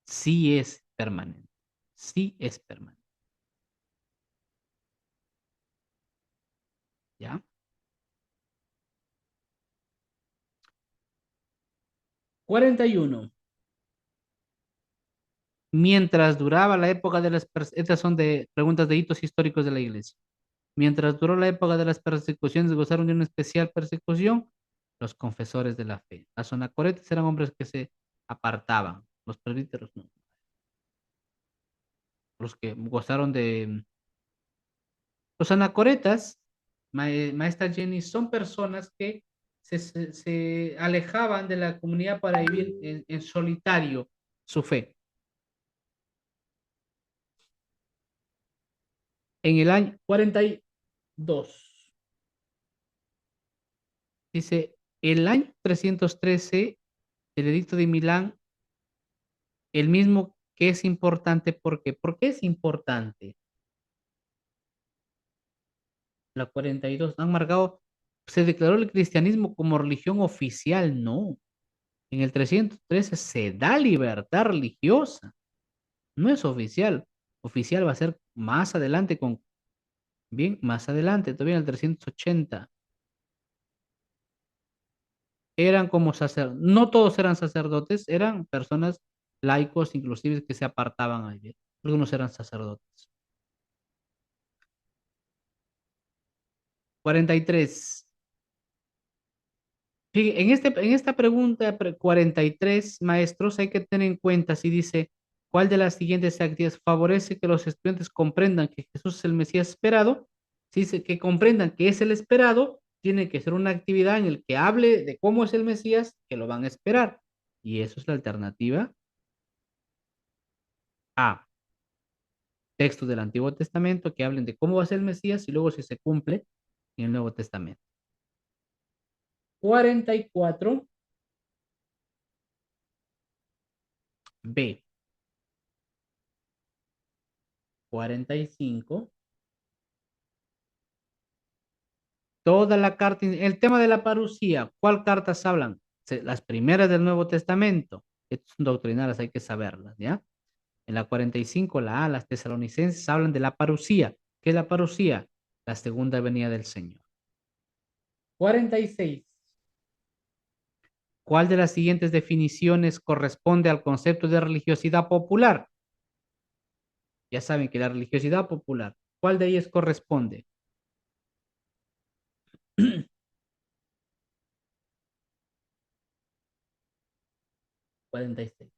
Sí es permanente. Sí es permanente. ¿Ya? 41. Mientras duraba la época de estas son de preguntas de hitos históricos de la iglesia. Mientras duró la época de las persecuciones, gozaron de una especial persecución los confesores de la fe. Los anacoretas eran hombres que se apartaban, los presbíteros no. Los que gozaron de... Los anacoretas, maestra Jenny, son personas que se alejaban de la comunidad para vivir en solitario su fe. En el año 42, dice, el año 313, el edicto de Milán, el mismo que es importante, ¿por qué? ¿Por qué es importante? La 42, han marcado, se declaró el cristianismo como religión oficial, no. En el 313 se da libertad religiosa, no es oficial. Oficial va a ser más adelante bien, más adelante, todavía en el 380. Eran como sacerdotes, no todos eran sacerdotes, eran personas laicos, inclusive que se apartaban a vivir. Algunos eran sacerdotes. 43. En esta pregunta 43, maestros, hay que tener en cuenta si dice, ¿cuál de las siguientes actividades favorece que los estudiantes comprendan que Jesús es el Mesías esperado? Si dice que comprendan que es el esperado, tiene que ser una actividad en la que hable de cómo es el Mesías, que lo van a esperar. Y eso es la alternativa A. Textos del Antiguo Testamento que hablen de cómo va a ser el Mesías y luego si se cumple en el Nuevo Testamento. 44. B. 45. Toda la carta, el tema de la parucía, ¿cuál cartas hablan? Las primeras del Nuevo Testamento. Estas son doctrinales, hay que saberlas, ¿ya? En la 45, la A, las tesalonicenses hablan de la parucía. ¿Qué es la parucía? La segunda venida del Señor. 46. ¿Cuál de las siguientes definiciones corresponde al concepto de religiosidad popular? Ya saben que la religiosidad popular, ¿cuál de ellas corresponde? 46.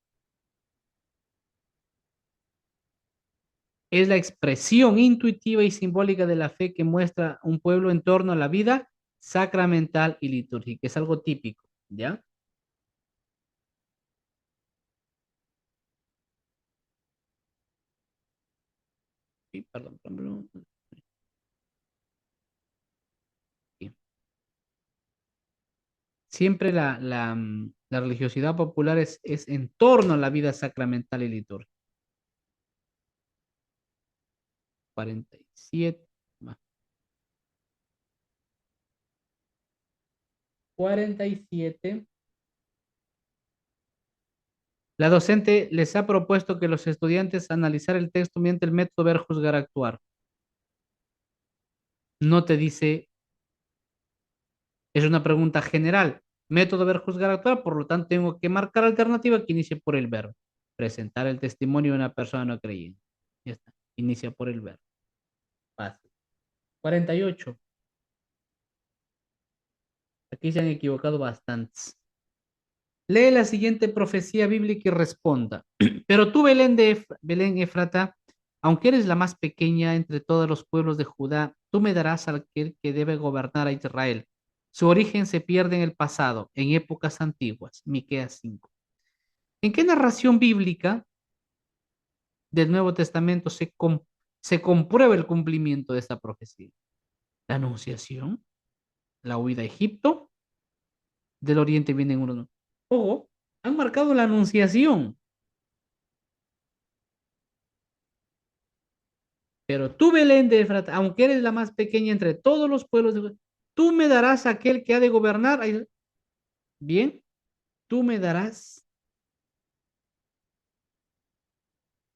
Es la expresión intuitiva y simbólica de la fe que muestra un pueblo en torno a la vida sacramental y litúrgica. Es algo típico, ¿ya? Sí, perdón, perdón. Sí. Siempre la religiosidad popular es en torno a la vida sacramental y litúrgica. 47. 47. La docente les ha propuesto que los estudiantes analizar el texto mediante el método ver, juzgar, actuar. No te dice, es una pregunta general. Método ver, juzgar, actuar, por lo tanto tengo que marcar alternativa que inicie por el verbo. Presentar el testimonio de una persona no creyente. Ya está. Inicia por el verbo. Fácil. 48. Aquí se han equivocado bastantes. Lee la siguiente profecía bíblica y responda. Pero tú, Belén Efrata, aunque eres la más pequeña entre todos los pueblos de Judá, tú me darás al que debe gobernar a Israel. Su origen se pierde en el pasado, en épocas antiguas. Miqueas 5. ¿En qué narración bíblica del Nuevo Testamento se comprueba el cumplimiento de esta profecía? La Anunciación, la huida a Egipto, del Oriente vienen unos. Ojo, han marcado la Anunciación. Pero tú, Belén de Efrata, aunque eres la más pequeña entre todos los pueblos de... Tú me darás aquel que ha de gobernar. Bien, tú me darás,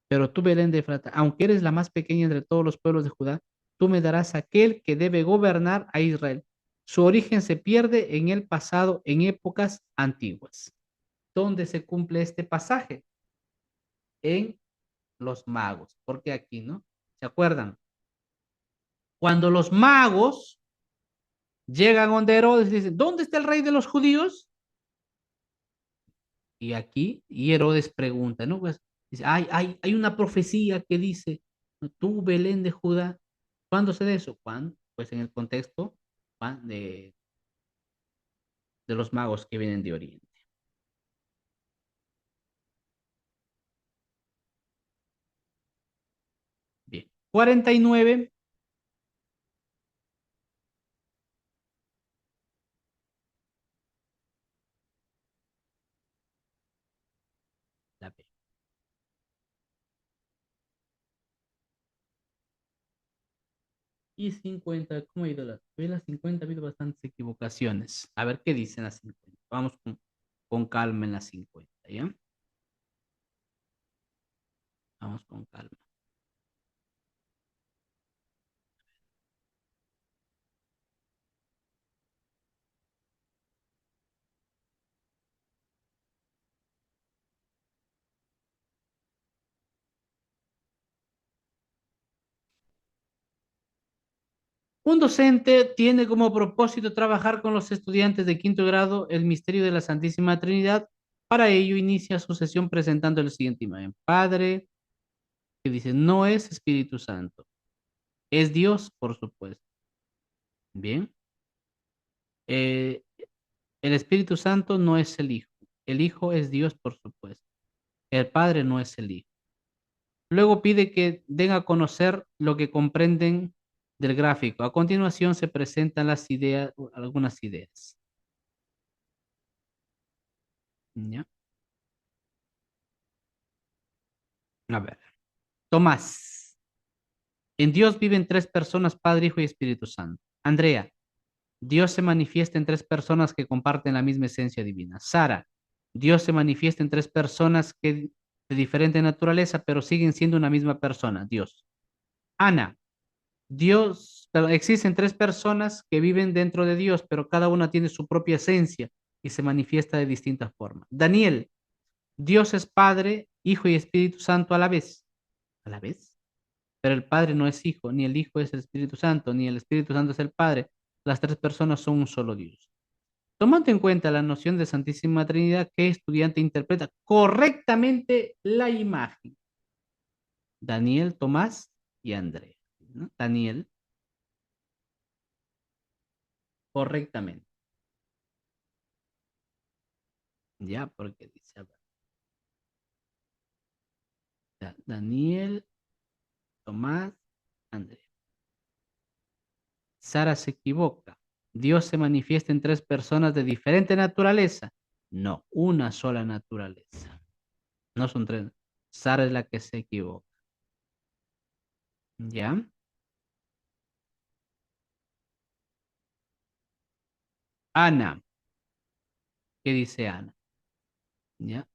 pero tú, Belén de Efrata, aunque eres la más pequeña entre todos los pueblos de Judá, tú me darás aquel que debe gobernar a Israel. Su origen se pierde en el pasado, en épocas antiguas. ¿Dónde se cumple este pasaje? En los magos. Porque aquí, ¿no? ¿Se acuerdan? Cuando los magos llegan donde Herodes y dicen, ¿dónde está el rey de los judíos? Y aquí, y Herodes pregunta, ¿no? Pues dice, hay una profecía que dice, ¿no? Tú, Belén de Judá, ¿cuándo se da eso? ¿Cuándo? Pues en el contexto de los magos que vienen de Oriente. Bien. 49. La B. Y 50, ¿cómo ha ido la 50? Ha habido bastantes equivocaciones. A ver qué dicen las 50. Vamos con calma en las 50, ¿ya? Vamos con calma. Un docente tiene como propósito trabajar con los estudiantes de quinto grado el misterio de la Santísima Trinidad. Para ello inicia su sesión presentando el siguiente imagen. Padre, que dice, no es Espíritu Santo, es Dios, por supuesto. Bien. Eh, el Espíritu Santo no es el Hijo es Dios, por supuesto. El Padre no es el Hijo. Luego pide que den a conocer lo que comprenden del gráfico. A continuación se presentan las ideas, algunas ideas. ¿Ya? A ver. Tomás. En Dios viven tres personas, Padre, Hijo y Espíritu Santo. Andrea. Dios se manifiesta en tres personas que comparten la misma esencia divina. Sara. Dios se manifiesta en tres personas que de diferente naturaleza, pero siguen siendo una misma persona, Dios. Ana. Existen tres personas que viven dentro de Dios, pero cada una tiene su propia esencia y se manifiesta de distintas formas. Daniel. Dios es Padre, Hijo y Espíritu Santo a la vez. ¿A la vez? Pero el Padre no es Hijo, ni el Hijo es el Espíritu Santo, ni el Espíritu Santo es el Padre. Las tres personas son un solo Dios. Tomando en cuenta la noción de Santísima Trinidad, ¿qué estudiante interpreta correctamente la imagen? Daniel, Tomás y Andrea, ¿no? Daniel, correctamente. Ya, porque dice, a ver, Daniel, Tomás, Andrea. Sara se equivoca. Dios se manifiesta en tres personas de diferente naturaleza. No, una sola naturaleza. No son tres. Sara es la que se equivoca. ¿Ya? Ana. ¿Qué dice Ana? ¿Ya?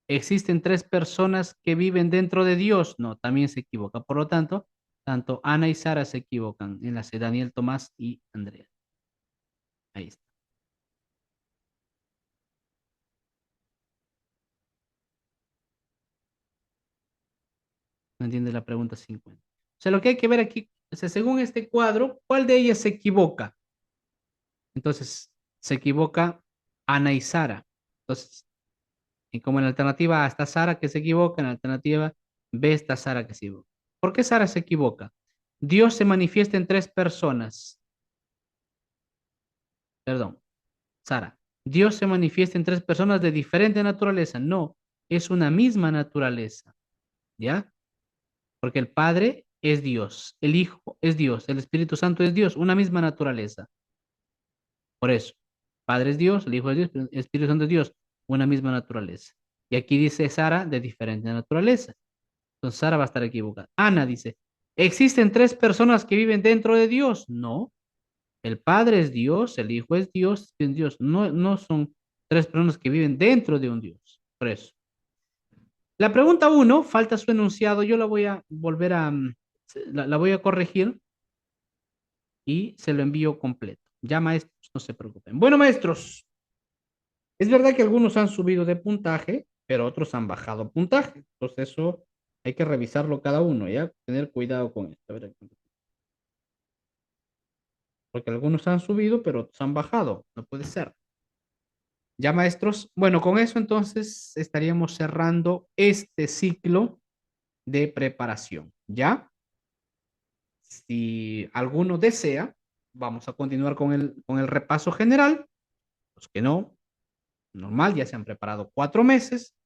¿Existen tres personas que viven dentro de Dios? No, también se equivoca. Por lo tanto, tanto Ana y Sara se equivocan en las de Daniel, Tomás y Andrea. Ahí está. No entiende la pregunta 50. O sea, lo que hay que ver aquí, o sea, según este cuadro, ¿cuál de ellas se equivoca? Entonces, se equivoca Ana y Sara. Entonces, y como en la alternativa A está Sara que se equivoca, en la alternativa B está Sara que se equivoca. ¿Por qué Sara se equivoca? Dios se manifiesta en tres personas. Perdón, Sara. Dios se manifiesta en tres personas de diferente naturaleza. No, es una misma naturaleza. ¿Ya? Porque el Padre es Dios, el Hijo es Dios, el Espíritu Santo es Dios, una misma naturaleza. Por eso, Padre es Dios, el Hijo es Dios, el Espíritu Santo es Dios, una misma naturaleza. Y aquí dice Sara de diferente naturaleza. Entonces Sara va a estar equivocada. Ana dice, ¿existen tres personas que viven dentro de Dios? No, El Padre es Dios, el Hijo es Dios, es Dios. No, no son tres personas que viven dentro de un Dios. Por eso. La pregunta uno, falta su enunciado. Yo la voy a volver a, la voy a corregir y se lo envío completo. Ya, maestros, no se preocupen. Bueno, maestros, es verdad que algunos han subido de puntaje, pero otros han bajado puntaje. Entonces eso hay que revisarlo cada uno, ¿ya? Tener cuidado con esto. A ver, porque algunos han subido, pero otros han bajado. No puede ser. Ya, maestros. Bueno, con eso entonces estaríamos cerrando este ciclo de preparación. ¿Ya? Si alguno desea, vamos a continuar con el repaso general. Los que no, normal, ya se han preparado 4 meses,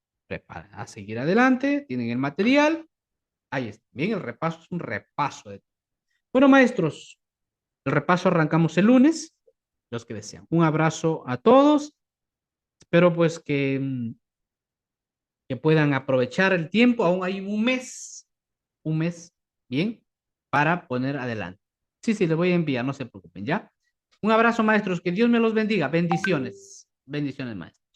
a seguir adelante, tienen el material. Ahí está. Bien, el repaso es un repaso de... Bueno, maestros, el repaso arrancamos el lunes, los que desean. Un abrazo a todos. Espero pues que puedan aprovechar el tiempo. Aún hay un mes, bien, para poner adelante. Sí, sí, les voy a enviar, no se preocupen, ¿ya? Un abrazo, maestros, que Dios me los bendiga. Bendiciones. Bendiciones, maestros.